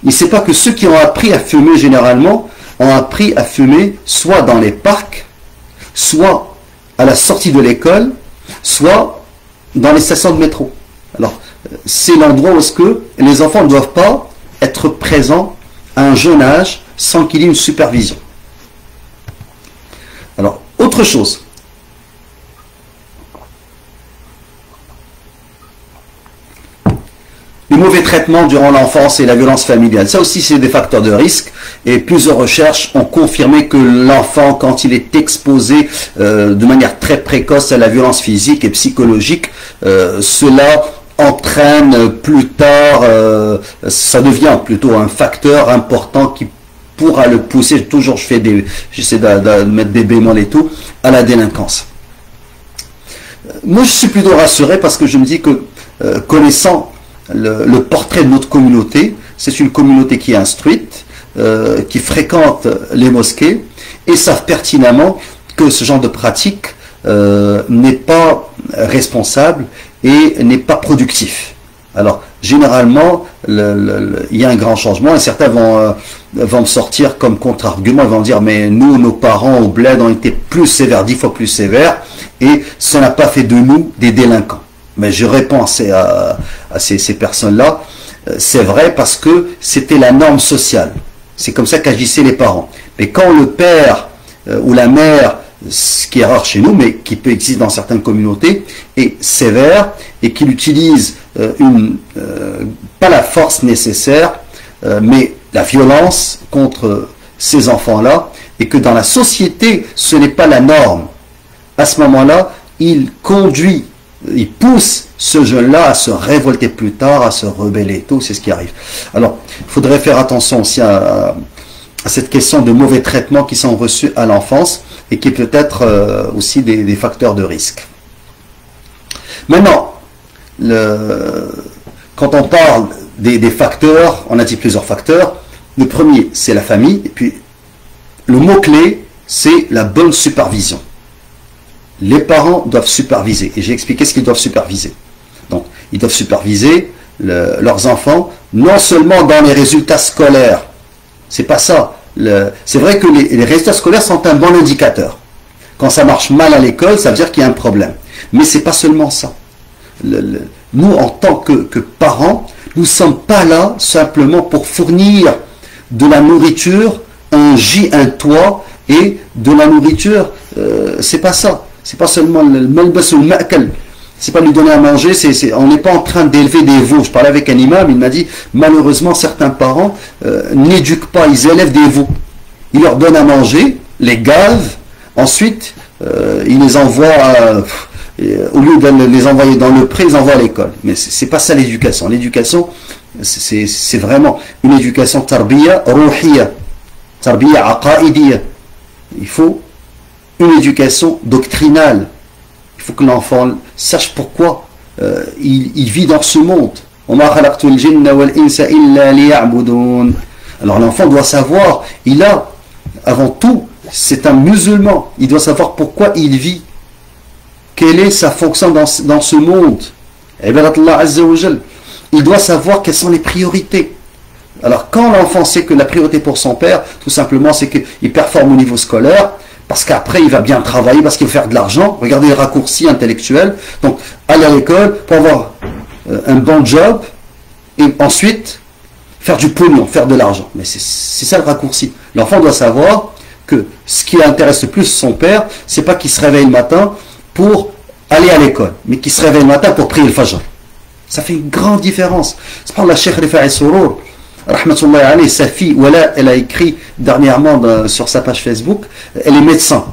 Il ne sait pas que ceux qui ont appris à fumer généralement, ont appris à fumer soit dans les parcs, soit à la sortie de l'école, soit dans les stations de métro. Alors, c'est l'endroit où les enfants ne doivent pas être présents à un jeune âge sans qu'il y ait une supervision. Alors, autre chose. Les mauvais traitements durant l'enfance et la violence familiale. Ça aussi, c'est des facteurs de risque. Et plusieurs recherches ont confirmé que l'enfant, quand il est exposé de manière très précoce à la violence physique et psychologique, cela entraîne plus tard, ça devient plutôt un facteur important qui pourra le pousser, toujours j'essaie de mettre des bémols et tout, à la délinquance. Moi, je suis plutôt rassuré parce que je me dis que, connaissant le portrait de notre communauté, c'est une communauté qui est instruite, qui fréquente les mosquées et savent pertinemment que ce genre de pratique n'est pas responsable et n'est pas productif. Alors, généralement, il y a un grand changement et certains vont me sortir comme contre-argument, ils vont dire mais nous, nos parents au bled ont été plus sévères, 10 fois plus sévères, et ça n'a pas fait de nous des délinquants. Mais je réponds à ces personnes-là, c'est vrai parce que c'était la norme sociale. C'est comme ça qu'agissaient les parents. Mais quand le père ou la mère, ce qui est rare chez nous, mais qui peut exister dans certaines communautés, est sévère et qu'il utilise pas la force nécessaire, mais la violence contre ces enfants-là, et que dans la société, ce n'est pas la norme. À ce moment-là, il pousse ce jeune-là à se révolter plus tard, à se rebeller, tout, c'est ce qui arrive. Alors, il faudrait faire attention aussi à cette question de mauvais traitements qui sont reçus à l'enfance et qui peut être aussi des facteurs de risque. Maintenant, quand on parle des facteurs, on a dit plusieurs facteurs. Le premier, c'est la famille, et puis le mot-clé, c'est la bonne supervision. Les parents doivent superviser, et j'ai expliqué ce qu'ils doivent superviser. Donc, ils doivent superviser leurs enfants, non seulement dans les résultats scolaires, c'est pas ça c'est vrai que les résultats scolaires sont un bon indicateur. Quand ça marche mal à l'école, ça veut dire qu'il y a un problème. Mais c'est pas seulement ça. Nous, en tant que parents, nous ne sommes pas là simplement pour fournir de la nourriture, un gîte, un toit et de la nourriture. C'est pas ça. C'est pas seulement le malbas ou le ma'kal. C'est pas lui donner à manger. On n'est pas en train d'élever des veaux. Je parlais avec un imam, il m'a dit malheureusement certains parents n'éduquent pas, ils élèvent des veaux. Ils leur donnent à manger, les gavent, ensuite ils les envoient au lieu de les envoyer dans le pré, ils envoient à l'école. Mais c'est pas ça l'éducation. L'éducation, c'est vraiment une éducation tarbiya ruhiya, tarbiya aqaidiya. Il faut une éducation doctrinale. Il faut que l'enfant sache pourquoi il vit dans ce monde. Alors l'enfant doit savoir, il a, avant tout, c'est un musulman, il doit savoir pourquoi il vit, quelle est sa fonction dans ce monde. Il doit savoir quelles sont les priorités. Alors quand l'enfant sait que la priorité pour son père, tout simplement, c'est qu'il performe au niveau scolaire, parce qu'après il va bien travailler, parce qu'il veut faire de l'argent. Regardez les raccourcis intellectuels. Donc aller à l'école pour avoir un bon job, et ensuite faire du pognon, faire de l'argent. Mais c'est ça le raccourci. L'enfant doit savoir que ce qui intéresse le plus son père, c'est pas qu'il se réveille le matin pour aller à l'école, mais qu'il se réveille le matin pour prier le fajr. Ça fait une grande différence. C'est pour la Cheikh Rifa'i Sourour, rahmatullahi alayhi, sa fille, Wala, elle a écrit dernièrement sur sa page Facebook, elle est médecin,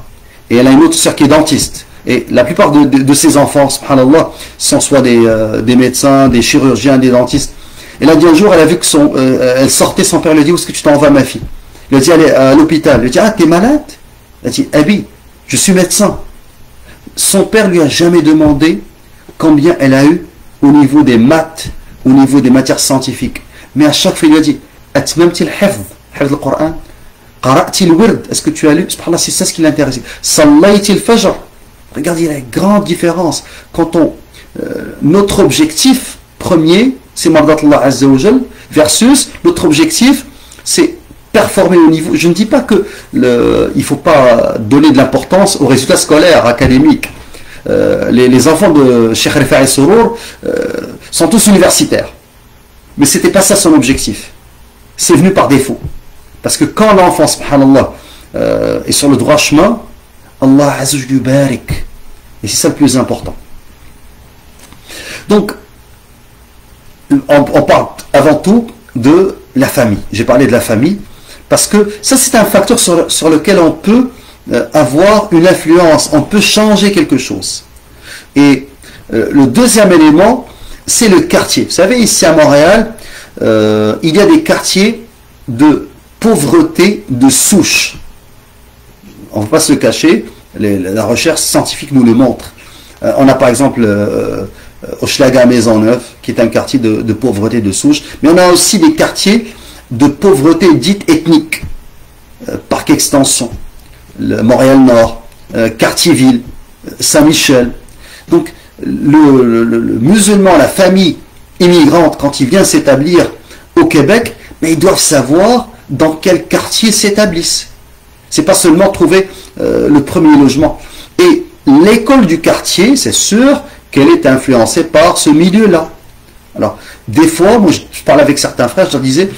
et elle a une autre sœur qui est dentiste. Et la plupart de ses enfants, subhanallah, sont soit des médecins, des chirurgiens, des dentistes. Elle a dit un jour, elle a vu que elle sortait, son père lui a dit, où est-ce que tu t'en vas ma fille? Il a dit, elle est à l'hôpital. Il a dit, ah, t'es malade? Elle a dit, Abi, je suis médecin. Son père lui a jamais demandé combien elle a eu au niveau des maths, au niveau des matières scientifiques. Mais à chaque fois, il lui a dit, Atmamti al-hifz, hifz al-Qur'an, qara'ti al-wird, est-ce que tu as lu? Subhanallah, c'est ça ce qui l'intéressait. Sallayti al-fajr. Regardez, il y a une grande différence. Quand notre objectif premier, c'est Mardatullah Azza wa Jal, versus notre objectif, c'est performer au niveau. Je ne dis pas que il ne faut pas donner de l'importance aux résultats scolaires, académiques. Les enfants de Cheikh Rifa'i Sourour sont tous universitaires. Mais ce n'était pas ça son objectif. C'est venu par défaut. Parce que quand l'enfant, subhanallah, est sur le droit chemin, Allah Azza wa Jal barik. Et c'est ça le plus important. Donc, on parle avant tout de la famille. J'ai parlé de la famille parce que ça c'est un facteur sur lequel on peut avoir une influence, on peut changer quelque chose. Et le deuxième élément, c'est le quartier. Vous savez, ici à Montréal, il y a des quartiers de pauvreté de souche. On ne va pas se le cacher, la recherche scientifique nous le montre. On a par exemple Hochelaga Maisonneuve, qui est un quartier de pauvreté de souche, mais on a aussi des quartiers de pauvreté dite ethnique, Parc Extension, Montréal-Nord, Quartier-Ville, Saint-Michel. Donc le musulman, la famille immigrante, quand il vient s'établir au Québec, mais ils doivent savoir dans quel quartier s'établissent. C'est pas seulement trouver le premier logement. Et l'école du quartier, c'est sûr qu'elle est influencée par ce milieu-là. Alors, des fois, moi je parlais avec certains frères, je leur disais,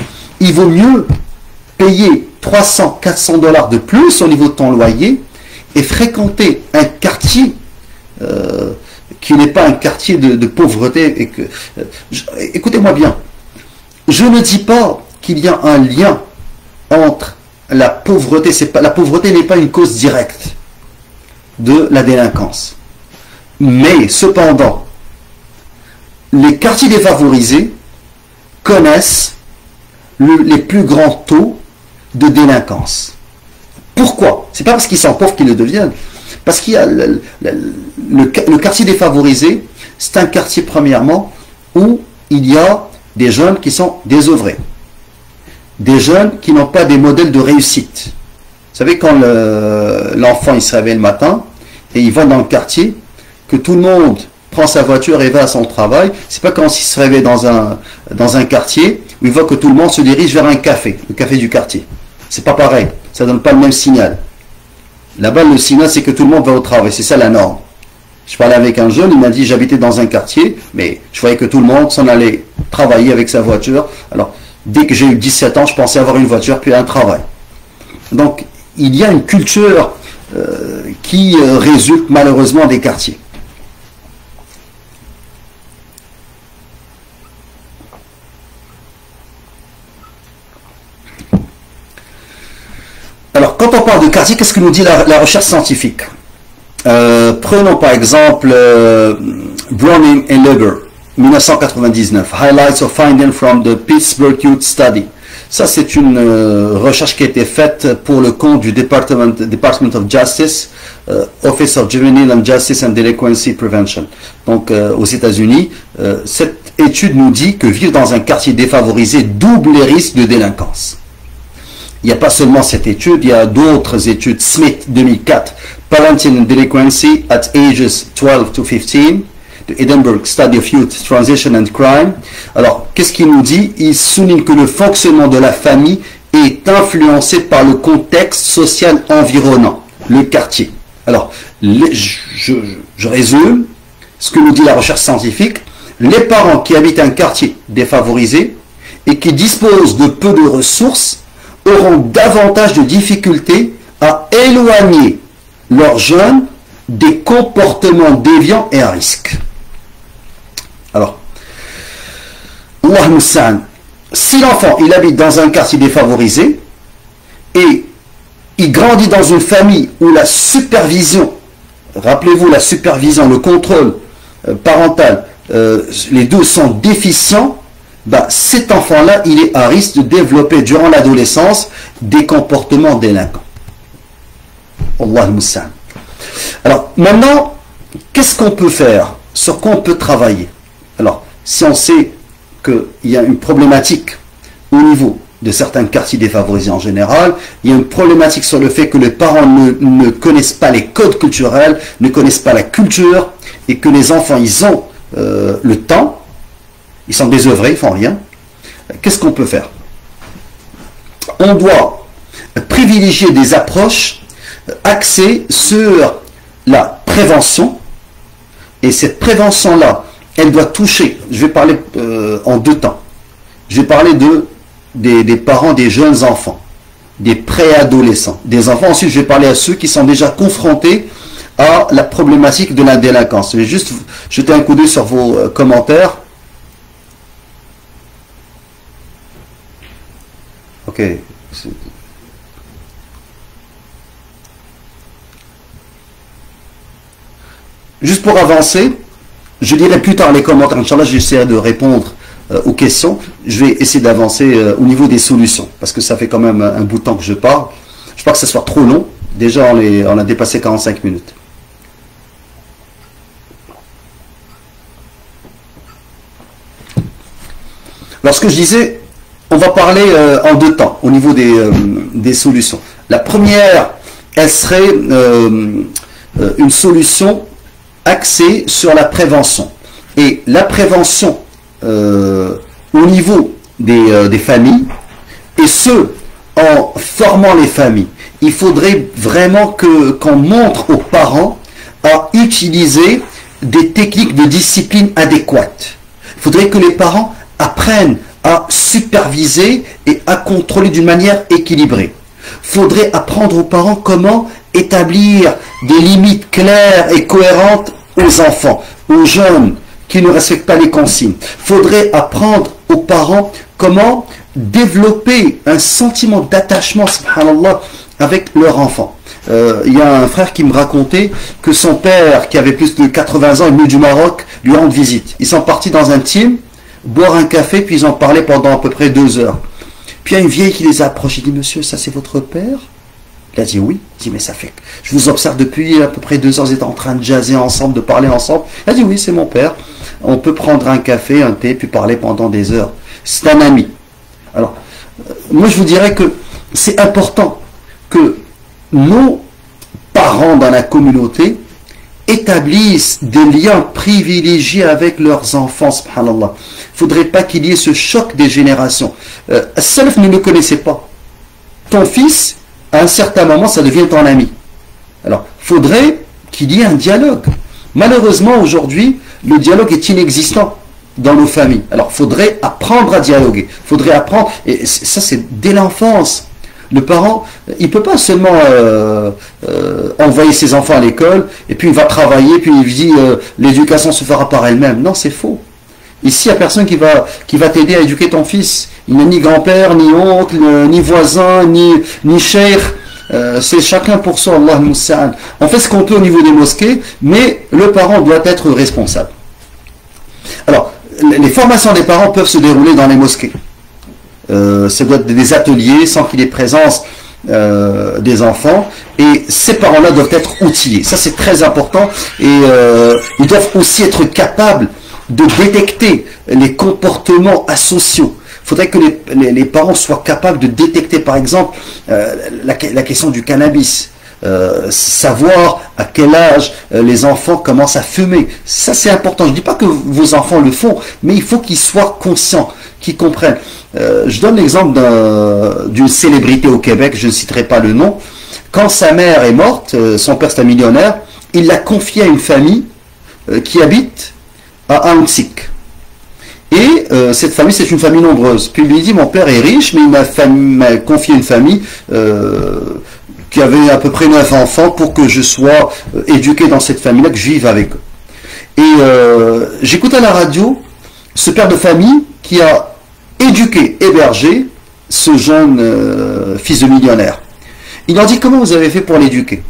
il vaut mieux payer 300, 400 $ de plus au niveau de ton loyer et fréquenter un quartier qui n'est pas un quartier de pauvreté. Et que, écoutez-moi bien, je ne dis pas qu'il y a un lien entre la pauvreté, la pauvreté n'est pas une cause directe de la délinquance. Mais cependant, les quartiers défavorisés connaissent les plus grands taux de délinquance. Pourquoi? C'est pas parce qu'ils sont pauvres qu'ils le deviennent. Parce qu'il y a le quartier défavorisé, c'est un quartier premièrement où il y a des jeunes qui sont désœuvrés. Des jeunes qui n'ont pas des modèles de réussite. Vous savez, quand l'enfant il se réveille le matin et il va dans le quartier, que tout le monde prend sa voiture et va à son travail, c'est pas quand il se réveille dans un quartier où il voit que tout le monde se dirige vers un café, le café du quartier. C'est pas pareil, ça donne pas le même signal. Là-bas, le signal, c'est que tout le monde va au travail, c'est ça la norme. Je parlais avec un jeune, il m'a dit, j'habitais dans un quartier, mais je voyais que tout le monde s'en allait travailler avec sa voiture. Alors, dès que j'ai eu 17 ans, je pensais avoir une voiture, puis un travail. Donc, il y a une culture qui résulte malheureusement des quartiers. Alors, quand on parle de quartier, qu'est-ce que nous dit la recherche scientifique? Prenons par exemple Browning et Leber, 1999, Highlights of Findings from the Pittsburgh Youth Study. Ça, c'est une recherche qui a été faite pour le compte du Department of Justice, Office of Juvenile and Justice and Delinquency Prevention. Donc, aux États-Unis, cette étude nous dit que vivre dans un quartier défavorisé double les risques de délinquance. Il n'y a pas seulement cette étude, il y a d'autres études. Smith, 2004, Parenting and Delinquency at Ages 12 to 15, the Edinburgh Study of Youth, Transition and Crime. Alors, qu'est-ce qu'il nous dit? Il souligne que le fonctionnement de la famille est influencé par le contexte social environnant, le quartier. Alors, je résume ce que nous dit la recherche scientifique. Les parents qui habitent un quartier défavorisé et qui disposent de peu de ressources auront davantage de difficultés à éloigner leurs jeunes des comportements déviants et à risque. Alors, si l'enfant il habite dans un quartier défavorisé et il grandit dans une famille où la supervision, rappelez-vous la supervision, le contrôle parental, les deux sont déficients, cet enfant-là, il est à risque de développer durant l'adolescence des comportements délinquants. Allah al-Musta'an. Alors, maintenant, qu'est-ce qu'on peut faire? Sur quoi on peut travailler? Alors, si on sait qu'il y a une problématique au niveau de certains quartiers défavorisés en général, il y a une problématique sur le fait que les parents ne connaissent pas les codes culturels, ne connaissent pas la culture, et que les enfants, ils ont le temps, ils sont désœuvrés, ils font rien. Qu'est-ce qu'on peut faire? On doit privilégier des approches axées sur la prévention. Et cette prévention-là, elle doit toucher, je vais parler en deux temps. Je vais parler des parents des jeunes enfants, des préadolescents, des enfants. Ensuite, je vais parler à ceux qui sont déjà confrontés à la problématique de la délinquance. Je vais juste jeter un coup d'œil sur vos commentaires. Ok. Juste pour avancer, je lirai plus tard les commentaires. Inch'Allah, j'essaierai de répondre aux questions. Je vais essayer d'avancer au niveau des solutions, parce que ça fait quand même un bout de temps que je parle. Je ne veux pas que ce soit trop long. Déjà, on a dépassé 45 minutes. Lorsque je disais, on va parler en deux temps, au niveau des solutions. La première, elle serait une solution axée sur la prévention. Et la prévention au niveau des familles, et ce, en formant les familles. Il faudrait vraiment qu'on montre aux parents à utiliser des techniques de discipline adéquates. Il faudrait que les parents apprennent à superviser et à contrôler d'une manière équilibrée. Il faudrait apprendre aux parents comment établir des limites claires et cohérentes aux enfants, aux jeunes qui ne respectent pas les consignes. Il faudrait apprendre aux parents comment développer un sentiment d'attachement, subhanallah, avec leur enfant. Il y a un frère qui me racontait que son père, qui avait plus de 80 ans, est venu du Maroc, lui rendre visite. Ils sont partis dans un team, boire un café, puis ils en parlaient pendant à peu près 2 heures. Puis il y a une vieille qui les a approchés, il dit, monsieur, ça c'est votre père? Il a dit oui. Il dit, mais ça fait, je vous observe depuis à peu près 2 heures, vous êtes en train de jaser ensemble, de parler ensemble. Il a dit oui, c'est mon père. On peut prendre un café, un thé, puis parler pendant des heures. C'est un ami. Alors, moi je vous dirais que c'est important que nos parents dans la communauté établissent des liens privilégiés avec leurs enfants, subhanallah. Il ne faudrait pas qu'il y ait ce choc des générations. Salaf ne le connaissait pas. ton fils, à un certain moment, ça devient ton ami. Alors, il faudrait qu'il y ait un dialogue. Malheureusement, aujourd'hui, le dialogue est inexistant dans nos familles. Alors, il faudrait apprendre à dialoguer. Il faudrait apprendre, et ça c'est dès l'enfance. Le parent, il ne peut pas seulement envoyer ses enfants à l'école, et puis il va travailler, puis il dit l'éducation se fera par elle-même. Non, c'est faux. Ici, il n'y a personne qui va t'aider à éduquer ton fils. Il n'y a ni grand-père, ni oncle, ni voisin, ni cheikh. C'est chacun pour soi, Allah musta'an. On fait ce qu'on peut au niveau des mosquées, mais le parent doit être responsable. Alors, les formations des parents peuvent se dérouler dans les mosquées. Ça doit être des ateliers sans qu'il y ait présence des enfants, et ces parents-là doivent être outillés. Ça, c'est très important, et ils doivent aussi être capables de détecter les comportements asociaux. Il faudrait que les parents soient capables de détecter, par exemple, la question du cannabis. Savoir à quel âge les enfants commencent à fumer. Ça, c'est important. Je ne dis pas que vos enfants le font, mais il faut qu'ils soient conscients, qu'ils comprennent. Je donne l'exemple d'une célébrité au Québec, je ne citerai pas le nom. Quand sa mère est morte, son père c'est un millionnaire, il l'a confié à une famille qui habite à Ahuntsic. Et cette famille, c'est une famille nombreuse. Puis il lui dit, mon père est riche, mais il m'a confié une famille qui avait à peu près 9 enfants pour que je sois éduqué dans cette famille-là, que je vive avec eux. Et j'écoute à la radio ce père de famille qui a éduqué, hébergé ce jeune fils de millionnaire. Il leur dit, comment vous avez fait pour l'éduquer?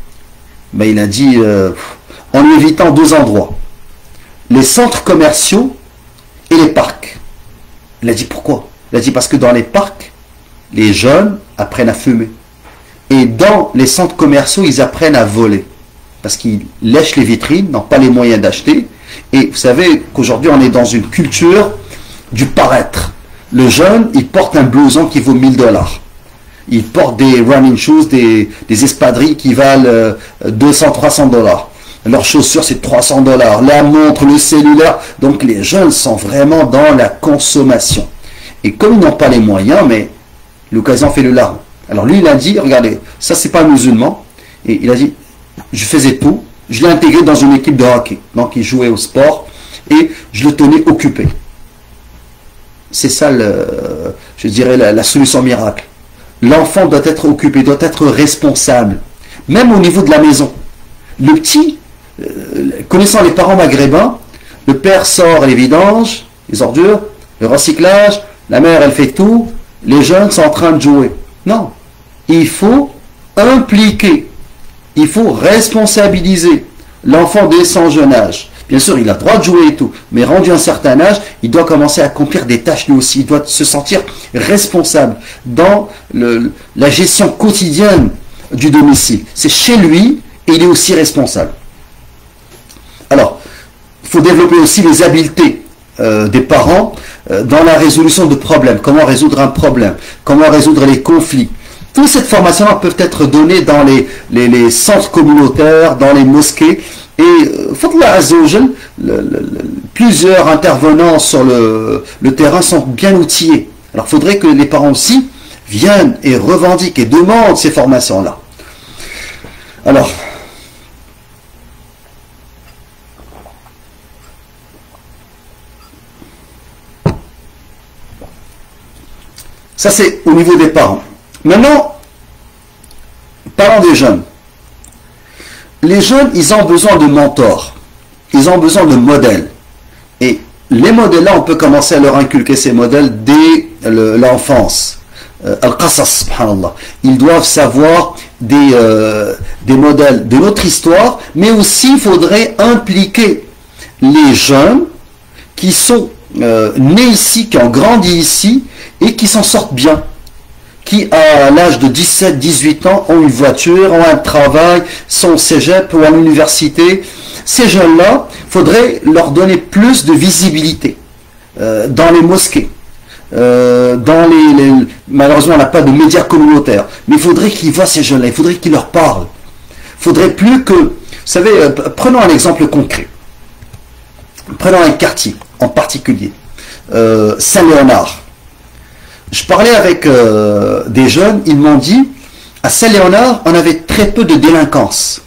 Ben, il a dit, en lui évitant 2 endroits. Les centres commerciaux et les parcs. Il a dit pourquoi? Il a dit parce que dans les parcs, les jeunes apprennent à fumer. Et dans les centres commerciaux, ils apprennent à voler. Parce qu'ils lèchent les vitrines, n'ont pas les moyens d'acheter. Et vous savez qu'aujourd'hui, on est dans une culture du paraître. Le jeune, il porte un blouson qui vaut 1000 $. Il porte des running shoes, des espadrilles qui valent 200, 300 $. Leurs chaussures, c'est 300 $. La montre, le cellulaire. Donc les jeunes sont vraiment dans la consommation. Et comme ils n'ont pas les moyens, mais l'occasion fait le larron. Alors lui, il a dit, regardez, ça c'est pas un musulman. Et il a dit, je faisais tout. Je l'ai intégré dans une équipe de hockey. Donc il jouait au sport et je le tenais occupé. C'est ça, je dirais, la solution miracle. L'enfant doit être occupé, doit être responsable. Même au niveau de la maison. Le petit, connaissant les parents maghrébins, le père sort les vidanges, les ordures, le recyclage, la mère elle fait tout, les jeunes sont en train de jouer. Non, il faut impliquer, il faut responsabiliser l'enfant dès son jeune âge. Bien sûr, il a le droit de jouer et tout, mais rendu à un certain âge, il doit commencer à accomplir des tâches lui aussi, il doit se sentir responsable dans la gestion quotidienne du domicile. C'est chez lui et il est aussi responsable. Alors, il faut développer aussi les habiletés des parents dans la résolution de problèmes. Comment résoudre un problème? Comment résoudre les conflits? Toutes ces formations-là peuvent être données dans les centres communautaires, dans les mosquées. Et Fadla Azzawajal, plusieurs intervenants sur le terrain sont bien outillés. Alors il faudrait que les parents aussi viennent et revendiquent et demandent ces formations-là. Alors, ça c'est au niveau des parents. Maintenant, parlons des jeunes. Les jeunes, ils ont besoin de mentors. Ils ont besoin de modèles. Et les modèles-là, on peut commencer à leur inculquer ces modèles dès l'enfance. Al-Qasas, subhanallah. Ils doivent savoir des modèles de notre histoire, mais aussi il faudrait impliquer les jeunes qui sont nés ici, qui ont grandi ici, et qui s'en sortent bien. Qui, à l'âge de 17-18 ans, ont une voiture, ont un travail, sont au cégep ou à l'université. Ces jeunes-là, il faudrait leur donner plus de visibilité dans les mosquées. Malheureusement, on n'a pas de médias communautaires, mais il faudrait qu'ils voient ces jeunes-là, il faudrait qu'ils leur parlent. Il faudrait plus que... Vous savez, prenons un exemple concret. Prenons un quartier en particulier. Saint-Léonard. Je parlais avec des jeunes, ils m'ont dit, à Saint-Léonard, on avait très peu de délinquance.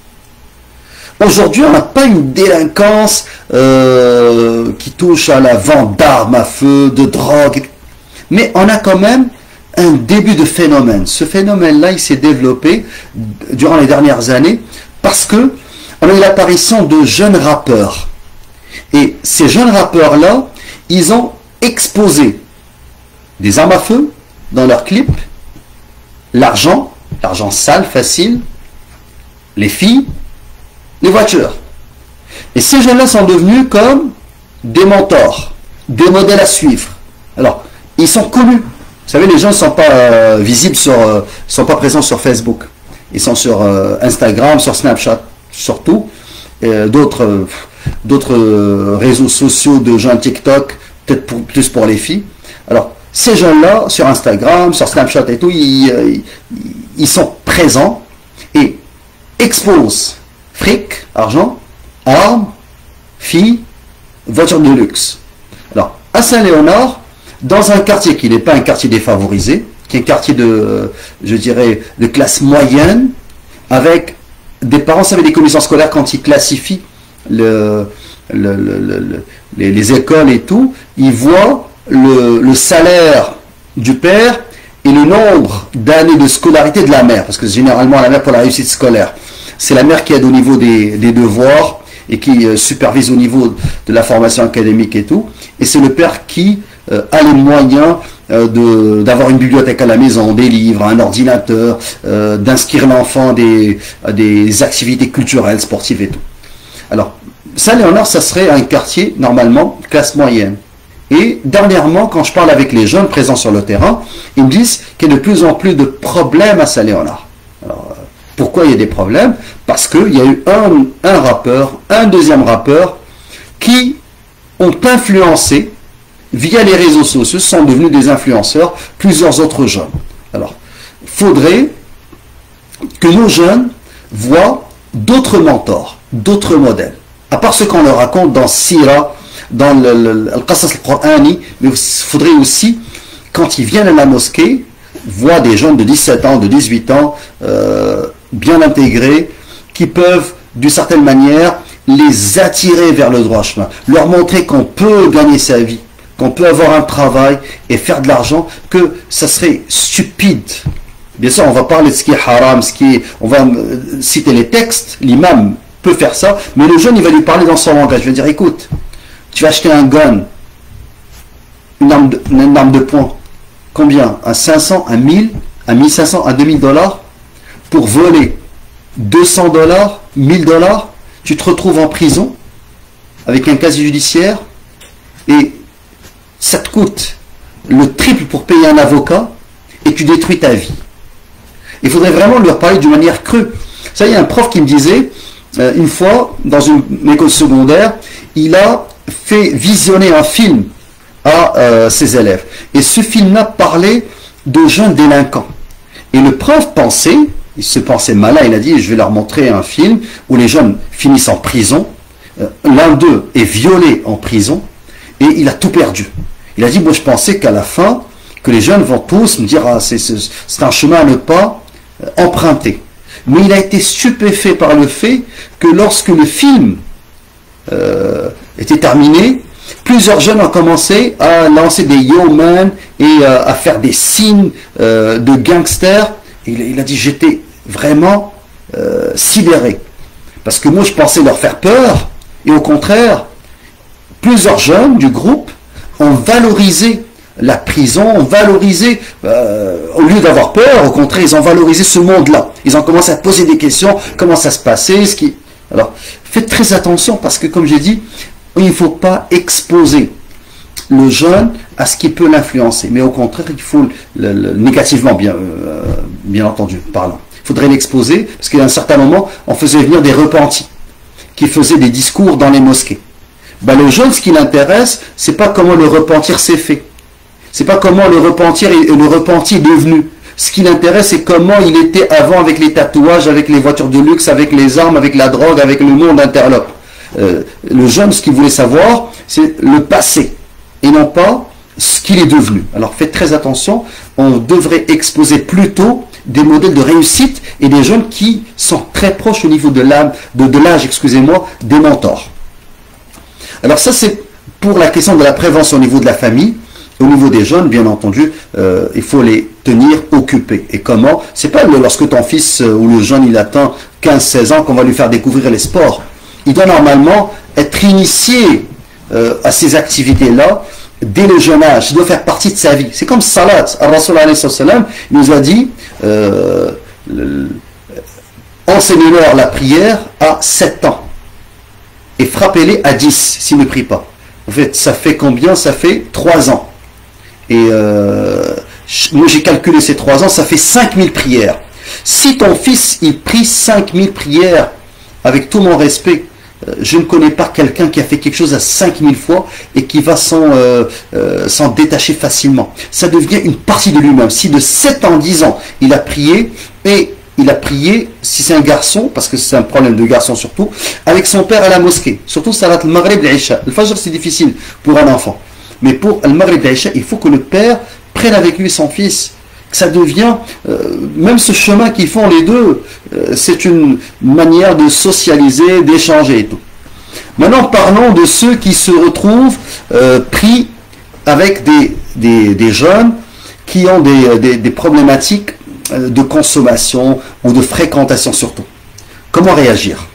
Aujourd'hui, on n'a pas une délinquance qui touche à la vente d'armes à feu, de drogue, mais on a quand même un début de phénomène. Ce phénomène-là, il s'est développé durant les dernières années parce que on a eu l'apparition de jeunes rappeurs. Et ces jeunes rappeurs-là, ils ont exposé des armes à feu dans leurs clips, l'argent sale, facile, les filles, les voitures. Et ces jeunes-là sont devenus comme des mentors, des modèles à suivre. Alors, ils sont connus. Vous savez, les gens ne sont pas visibles sont pas présents sur Facebook. Ils sont sur Instagram, sur Snapchat, surtout. D'autres réseaux sociaux de gens TikTok, peut-être plus pour les filles. Alors, ces jeunes-là, sur Instagram, sur Snapchat et tout, ils sont présents et exposent fric, argent, armes, filles, voitures de luxe. Alors, à Saint-Léonard, dans un quartier qui n'est pas un quartier défavorisé, qui est un quartier de, je dirais, de classe moyenne, avec des parents, ça fait des commissions scolaires quand ils classifient les écoles et tout, ils voient le salaire du père et le nombre d'années de scolarité de la mère, parce que généralement la mère pour la réussite scolaire, c'est la mère qui aide au niveau des devoirs et qui supervise au niveau de la formation académique et tout, et c'est le père qui a les moyens d'avoir une bibliothèque à la maison, des livres, un ordinateur, d'inscrire l'enfant à des activités culturelles, sportives et tout. Alors, Saint-Léonard, ça serait un quartier, normalement, classe moyenne. Et dernièrement, quand je parle avec les jeunes présents sur le terrain, ils me disent qu'il y a de plus en plus de problèmes à Saint-Léonard. Alors, pourquoi il y a des problèmes? Parce qu'il y a eu un rappeur, un deuxième rappeur, qui ont influencé, via les réseaux sociaux, sont devenus des influenceurs, plusieurs autres jeunes. Alors, il faudrait que nos jeunes voient d'autres mentors, d'autres modèles. À part ce qu'on leur raconte dans Sira, dans le Qasas al-Qur'ani, mais il faudrait aussi, quand ils viennent à la mosquée, voir des jeunes de 17 ans, de 18 ans, bien intégrés, qui peuvent, d'une certaine manière, les attirer vers le droit chemin, leur montrer qu'on peut gagner sa vie, qu'on peut avoir un travail et faire de l'argent, que ça serait stupide. Bien sûr, on va parler de ce qui est haram, on va citer les textes, l'imam peut faire ça, mais le jeune, il va lui parler dans son langage. Il va dire, écoute, tu vas acheter un gun, une arme de poing, combien? À 500, à 1000, à 1500, à 2000 dollars pour voler 200 dollars, 1000 dollars, tu te retrouves en prison avec un casier judiciaire et ça te coûte le triple pour payer un avocat et tu détruis ta vie. Il faudrait vraiment leur parler d'une manière crue. Ça, il y a un prof qui me disait, une fois, dans une école secondaire, il a fait visionner un film à ses élèves. Et ce film-là parlait de jeunes délinquants. Et le prof pensait, il se pensait malin, il a dit, je vais leur montrer un film où les jeunes finissent en prison. L'un d'eux est violé en prison et il a tout perdu. Il a dit, moi je pensais qu'à la fin, que les jeunes vont tous me dire, ah, c'est un chemin à ne pas emprunter. Mais il a été stupéfait par le fait que lorsque le film était terminé, plusieurs jeunes ont commencé à lancer des yo man et à faire des signes de gangsters. Il a dit, j'étais vraiment sidéré. Parce que moi je pensais leur faire peur, et au contraire, plusieurs jeunes du groupe ont valorisé la prison, ont valorisé, au lieu d'avoir peur, au contraire, ils ont valorisé ce monde-là. Ils ont commencé à poser des questions, comment ça se passait, Alors, faites très attention, parce que comme j'ai dit, il ne faut pas exposer le jeune à ce qui peut l'influencer, mais au contraire, il faut, négativement bien entendu, parlant. Il faudrait l'exposer, parce qu'à un certain moment, on faisait venir des repentis, qui faisaient des discours dans les mosquées. Ben, le jeune, ce qui l'intéresse, c'est pas comment le repentir s'est fait. C'est pas comment le repentir et le repenti est devenu. Ce qui l'intéresse, c'est comment il était avant avec les tatouages, avec les voitures de luxe, avec les armes, avec la drogue, avec le monde interlope. Le jeune, ce qu'il voulait savoir, c'est le passé. Et non pas ce qu'il est devenu. Alors faites très attention, on devrait exposer plutôt des modèles de réussite et des jeunes qui sont très proches au niveau de l'âge, excusez-moi, des mentors. Alors ça c'est pour la question de la prévention au niveau de la famille. Au niveau des jeunes, bien entendu, il faut les tenir occupés. Et comment? C'est pas lorsque ton fils ou le jeune il atteint 15-16 ans qu'on va lui faire découvrir les sports. Il doit normalement être initié à ces activités-là dès le jeune âge. Il doit faire partie de sa vie. C'est comme salat. Al-Rasul il nous a dit enseignez-leur la prière à 7 ans et frappez-les à 10 s'ils ne prient pas. En fait, ça fait combien? Ça fait 3 ans. Et moi j'ai calculé ces 3 ans, ça fait 5000 prières. Si ton fils il prie 5000 prières, avec tout mon respect, je ne connais pas quelqu'un qui a fait quelque chose à 5000 fois et qui va s'en détacher facilement. Ça devient une partie de lui-même. Si de 7 ans, 10 ans, il a prié, et il a prié, si c'est un garçon, parce que c'est un problème de garçon surtout, avec son père à la mosquée. Surtout salat al-maghrib et l'isha. Le fajr c'est difficile pour un enfant. Mais pour al-maghrib et l'isha, il faut que le père prenne avec lui son fils. Ça devient, même ce chemin qu'ils font les deux, c'est une manière de socialiser, d'échanger et tout. Maintenant, parlons de ceux qui se retrouvent pris avec des jeunes qui ont des problématiques de consommation ou de fréquentation surtout. Comment réagir?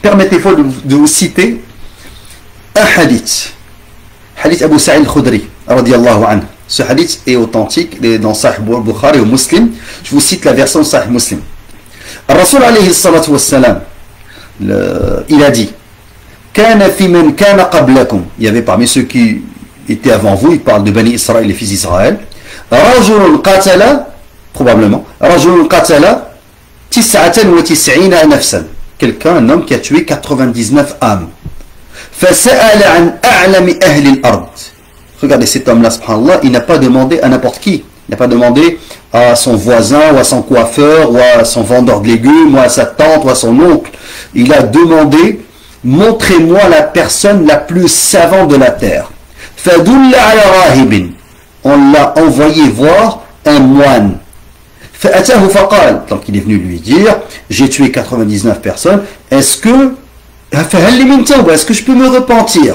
Permettez-moi de vous citer un hadith. Hadith Abu Sa'id al-Khudri, radiyallahu anhu. Ce hadith est authentique, il est dans Sahih Bukhari ou Muslim. Je vous cite la version de Sahih Muslim. Rasul alayhi salatu wassalam, il a dit Kana fi man kana qablakum. Il y avait parmi ceux qui étaient avant vous, il parle de Bani Israël, les fils d'Israël. Rajulun qatala, probablement, Rajulun qatala 99 nafsan. Quelqu'un, un homme qui a tué 99 âmes. Regardez cet homme-là, subhanallah, il n'a pas demandé à n'importe qui. Il n'a pas demandé à son voisin, ou à son coiffeur, ou à son vendeur de légumes, ou à sa tante, ou à son oncle. Il a demandé, montrez-moi la personne la plus savante de la terre. On l'a envoyé voir un moine. Donc il est venu lui dire, j'ai tué 99 personnes, est-ce que je peux me repentir?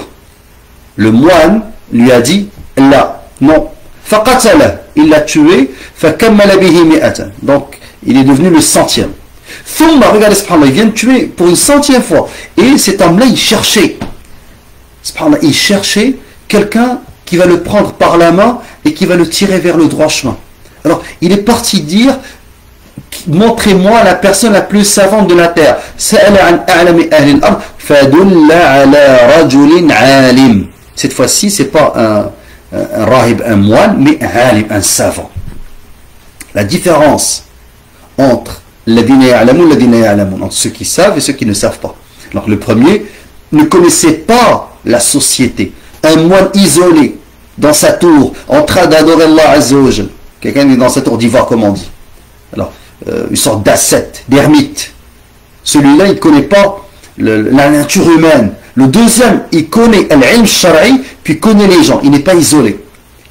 Le moine lui a dit, là, non. Il l'a tué, donc il est devenu le 100e. Regardez, il vient de tuer pour une 100e fois. Et cet homme-là, il cherchait quelqu'un qui va le prendre par la main et qui va le tirer vers le droit chemin. Alors, il est parti dire, montrez-moi la personne la plus savante de la terre. Cette fois-ci, ce n'est pas un rahib, un moine, mais un alim, un savant. La différence entre ceux qui savent et ceux qui ne savent pas. Donc, le premier ne connaissait pas la société. Un moine isolé dans sa tour, en train d'adorer Allah Azza wa Jal. Quelqu'un est dans sa tour d'ivoire, comme on dit. Alors, une sorte d'ascète, d'ermite. Celui-là, il ne connaît pas la nature humaine. Le deuxième, il connaît l'ilm shara'i, puis il connaît les gens. Il n'est pas isolé.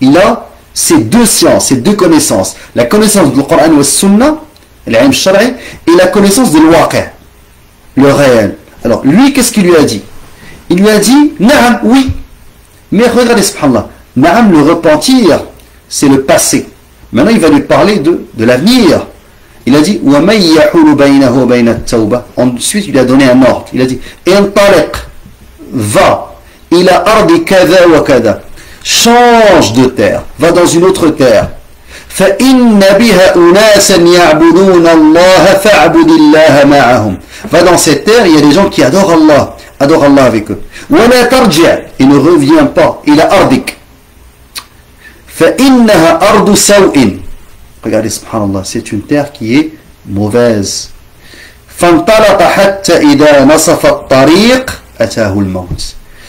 Il a ces deux sciences, ces deux connaissances. La connaissance du Coran ou Sunna, l'ilm shara'i, et la connaissance de l'waqi', le réel. Alors, lui, qu'est-ce qu'il lui a dit? Il lui a dit, Naam, oui. Mais regardez, subhanallah, Naam, le repentir, c'est le passé. Maintenant, il va lui parler de l'avenir. Il a dit, ensuite, il lui a donné un ordre. Il a dit, va, il a ardi kada wa kada. Change de terre, va dans une autre terre. Va dans cette terre, il y a des gens qui adorent Allah avec eux. Il ne revient pas, il a ardik. Regardez, subhanallah, c'est une terre qui est mauvaise.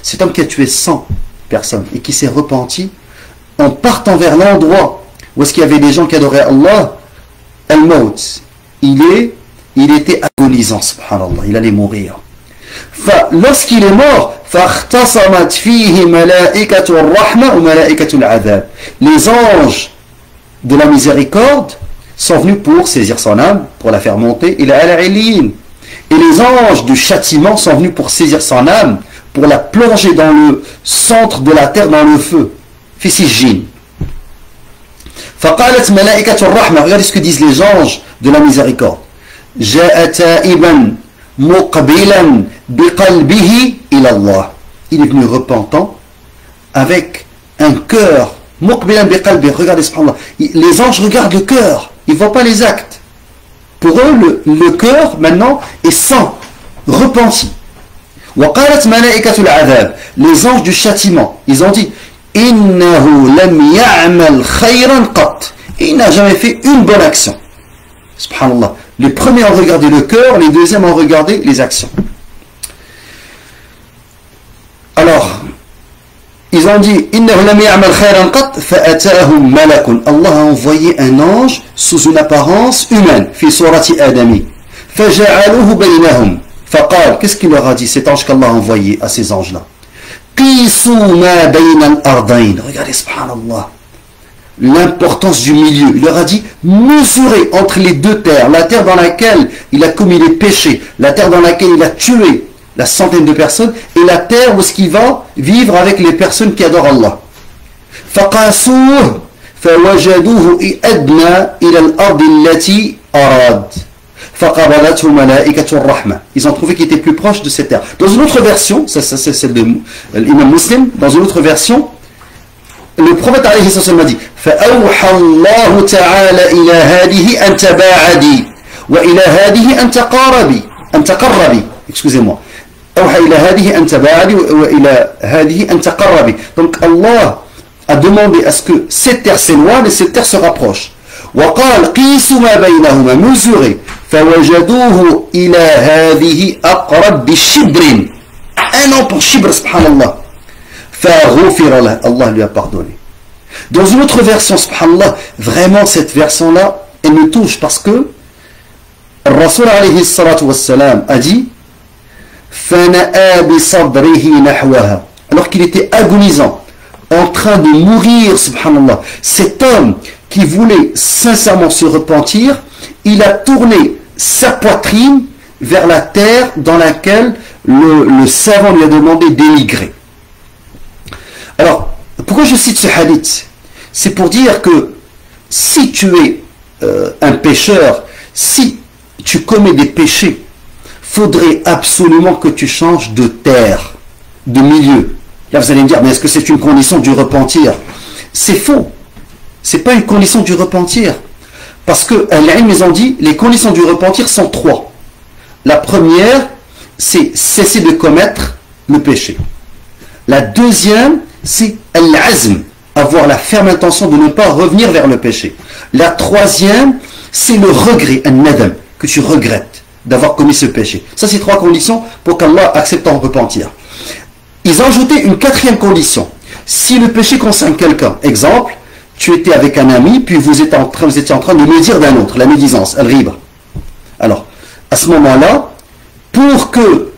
Cet homme qui a tué 100 personnes et qui s'est repenti en partant vers l'endroit où est-ce qu'il y avait des gens qui adoraient Allah, al-maut, il est il était agonisant, subhanallah, il allait mourir. Lorsqu'il est mort, فاختصمت فيه ملائكة الرحمة وملائكة العذاب. Les anges de la miséricorde sont venus pour saisir son âme, pour la faire monter, il est à la Illiyin. Et les anges du châtiment sont venus pour saisir son âme, pour la plonger dans le centre de la terre, dans le feu. Fi Sijjin. فقالت ملائكة الرحمة, regardez ce que disent les anges de la miséricorde. جاء تائبا مقبلا بقلبه إلى الله. Il est venu repentant avec un cœur. مقبلا بقلبه, regardez subhanallah. Les anges regardent le cœur, ils ne voient pas les actes. Pour eux, le cœur maintenant est saint, repenti. وقالت ملائكة العذاب, les anges du châtiment, ils ont dit إنه لم يعمل خيرا قط. Il n'a jamais fait une bonne action. Subhanallah. Les premiers ont regardé le cœur, les deuxièmes ont regardé les actions. Alors, ils ont dit إنه لم يعمل خيرا قط فأتاهم ملك. Allah a envoyé un ange sous une apparence humaine, في صورة آدمي. فجعلوه بينهم. فقال, qu'est-ce qu'il leur a dit, cet ange qu'Allah a envoyé à ces anges-là? قيسوا ما بين الأرضين. Regardez, subhanallah, l'importance du milieu. Il leur a dit, mesurez entre les deux terres, la terre dans laquelle il a commis les péchés, la terre dans laquelle il a tué la centaine de personnes, et la terre où est-ce qu'il va vivre avec les personnes qui adorent Allah. فقاسوه فوجدوه أدنى إلى الأرض التي أراد. فقبلته ملائكة الرحمة. Ils ont trouvé qu'il était plus proche de cette terre. Dans une autre version, ça c'est celle de l'imam Muslim, dans une autre version, le prophète alayhi sallam a dit فأوحى الله تعالى إلى هذه أن تباعدي وإلى هذه أن تقربي. Excusez-moi. أوحى إلى هذه أن تباعدي وإلى هذه أن تقربي. Donc Allah a demandé à ce que cette terre s'éloigne et cette terre se rapproche. وقال قيسوا ما بينهما, mesurez. فوجدوه إلى هذه أقرب بشبر. Un an pour shibr, subhanallah. فغفر له, Allah lui a pardonné. Dans une autre version, subhanallah, vraiment cette version-là, elle me touche parce que Rasul alayhi salatu wassalam a dit فنأى بصدره نحوها, alors qu'il était agonisant, en train de mourir, subhanallah. Cet homme qui voulait sincèrement se repentir, il a tourné sa poitrine vers la terre dans laquelle le savant lui a demandé d'émigrer. Alors, pourquoi je cite ce hadith? C'est pour dire que si tu es un pécheur, si tu commets des péchés, faudrait absolument que tu changes de terre, de milieu. Là, vous allez me dire, mais est-ce que c'est une condition du repentir? C'est faux. C'est pas une condition du repentir. Parce que ils ont dit, les conditions du repentir sont trois. La première, c'est cesser de commettre le péché. La deuxième, c'est al-azm, avoir la ferme intention de ne pas revenir vers le péché. La troisième, c'est le regret, al-nadam, que tu regrettes d'avoir commis ce péché. Ça, c'est trois conditions pour qu'Allah accepte ton repentir. Ils ont ajouté une quatrième condition. Si le péché concerne quelqu'un, exemple, tu étais avec un ami, puis vous étiez en train de médire d'un autre, la médisance, al-riba. Alors, à ce moment-là, pour que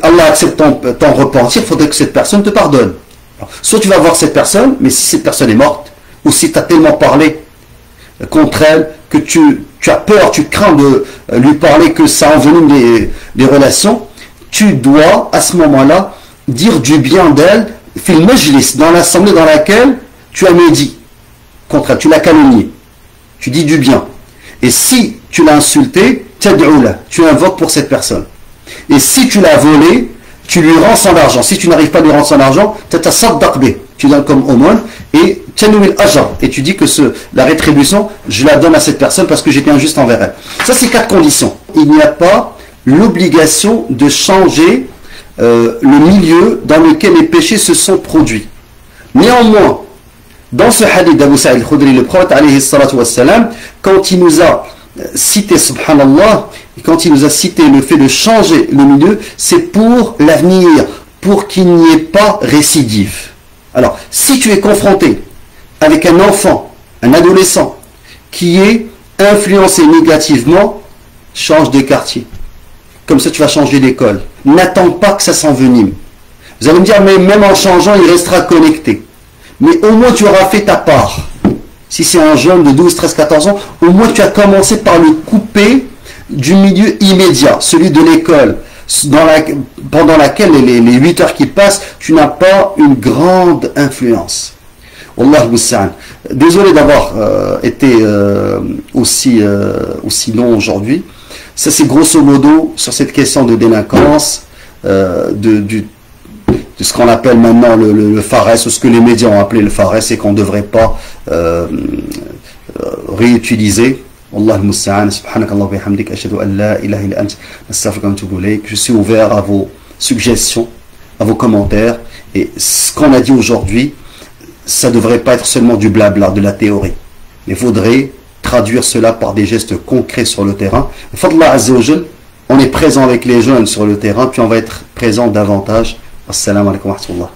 Allah accepte ton repentir, il faudrait que cette personne te pardonne. Alors, soit tu vas voir cette personne, mais si cette personne est morte, ou si tu as tellement parlé contre elle, que tu as peur, tu crains de lui parler, que ça envenime des relations, tu dois, à ce moment-là, dire du bien d'elle, fil majlis, dans l'assemblée dans laquelle tu as médit contre elle, tu l'as calomnié, tu dis du bien. Et si tu l'as insulté, tad'oula, tu invoques pour cette personne. Et si tu l'as volé, tu lui rends son argent. Si tu n'arrives pas à lui rendre son argent, tu donnes comme aumône, et et tu dis que la rétribution, je la donne à cette personne parce que j'étais injuste envers elle. Ça, c'est quatre conditions. Il n'y a pas l'obligation de changer le milieu dans lequel les péchés se sont produits. Néanmoins, dans ce hadith d'Abu Sa'id al-Khudri, le prophète alayhi salatu wassalam, quand il nous a cité, subhanallah, quand il nous a cité le fait de changer le milieu, c'est pour l'avenir, pour qu'il n'y ait pas récidive. Alors, si tu es confronté avec un enfant, un adolescent, qui est influencer négativement, change de quartier. Comme ça, tu vas changer d'école. N'attends pas que ça s'envenime. Vous allez me dire, mais même en changeant, il restera connecté. Mais au moins, tu auras fait ta part. Si c'est un jeune de 12, 13, 14 ans, au moins, tu as commencé par le couper du milieu immédiat, celui de l'école, pendant laquelle les 8 heures qui passent, tu n'as pas une grande influence. Wallah musta'an. Désolé d'avoir été aussi long aujourd'hui. Ça, c'est grosso modo sur cette question de délinquance, de ce qu'on appelle maintenant le Fares, ou ce que les médias ont appelé le Fares, et qu'on ne devrait pas réutiliser. Wallah musta'an. Subhanakallah wa bihamdik, ashhadu an la ilaha illa ant, astaghfiruka wa atubu ilayk. Je suis ouvert à vos suggestions, à vos commentaires, et ce qu'on a dit aujourd'hui, ça ne devrait pas être seulement du blabla, de la théorie. Il faudrait traduire cela par des gestes concrets sur le terrain. Fadla Azza wa Jal, on est présent avec les jeunes sur le terrain, puis on va être présent davantage. Assalamu alaikum wa rahmatullah.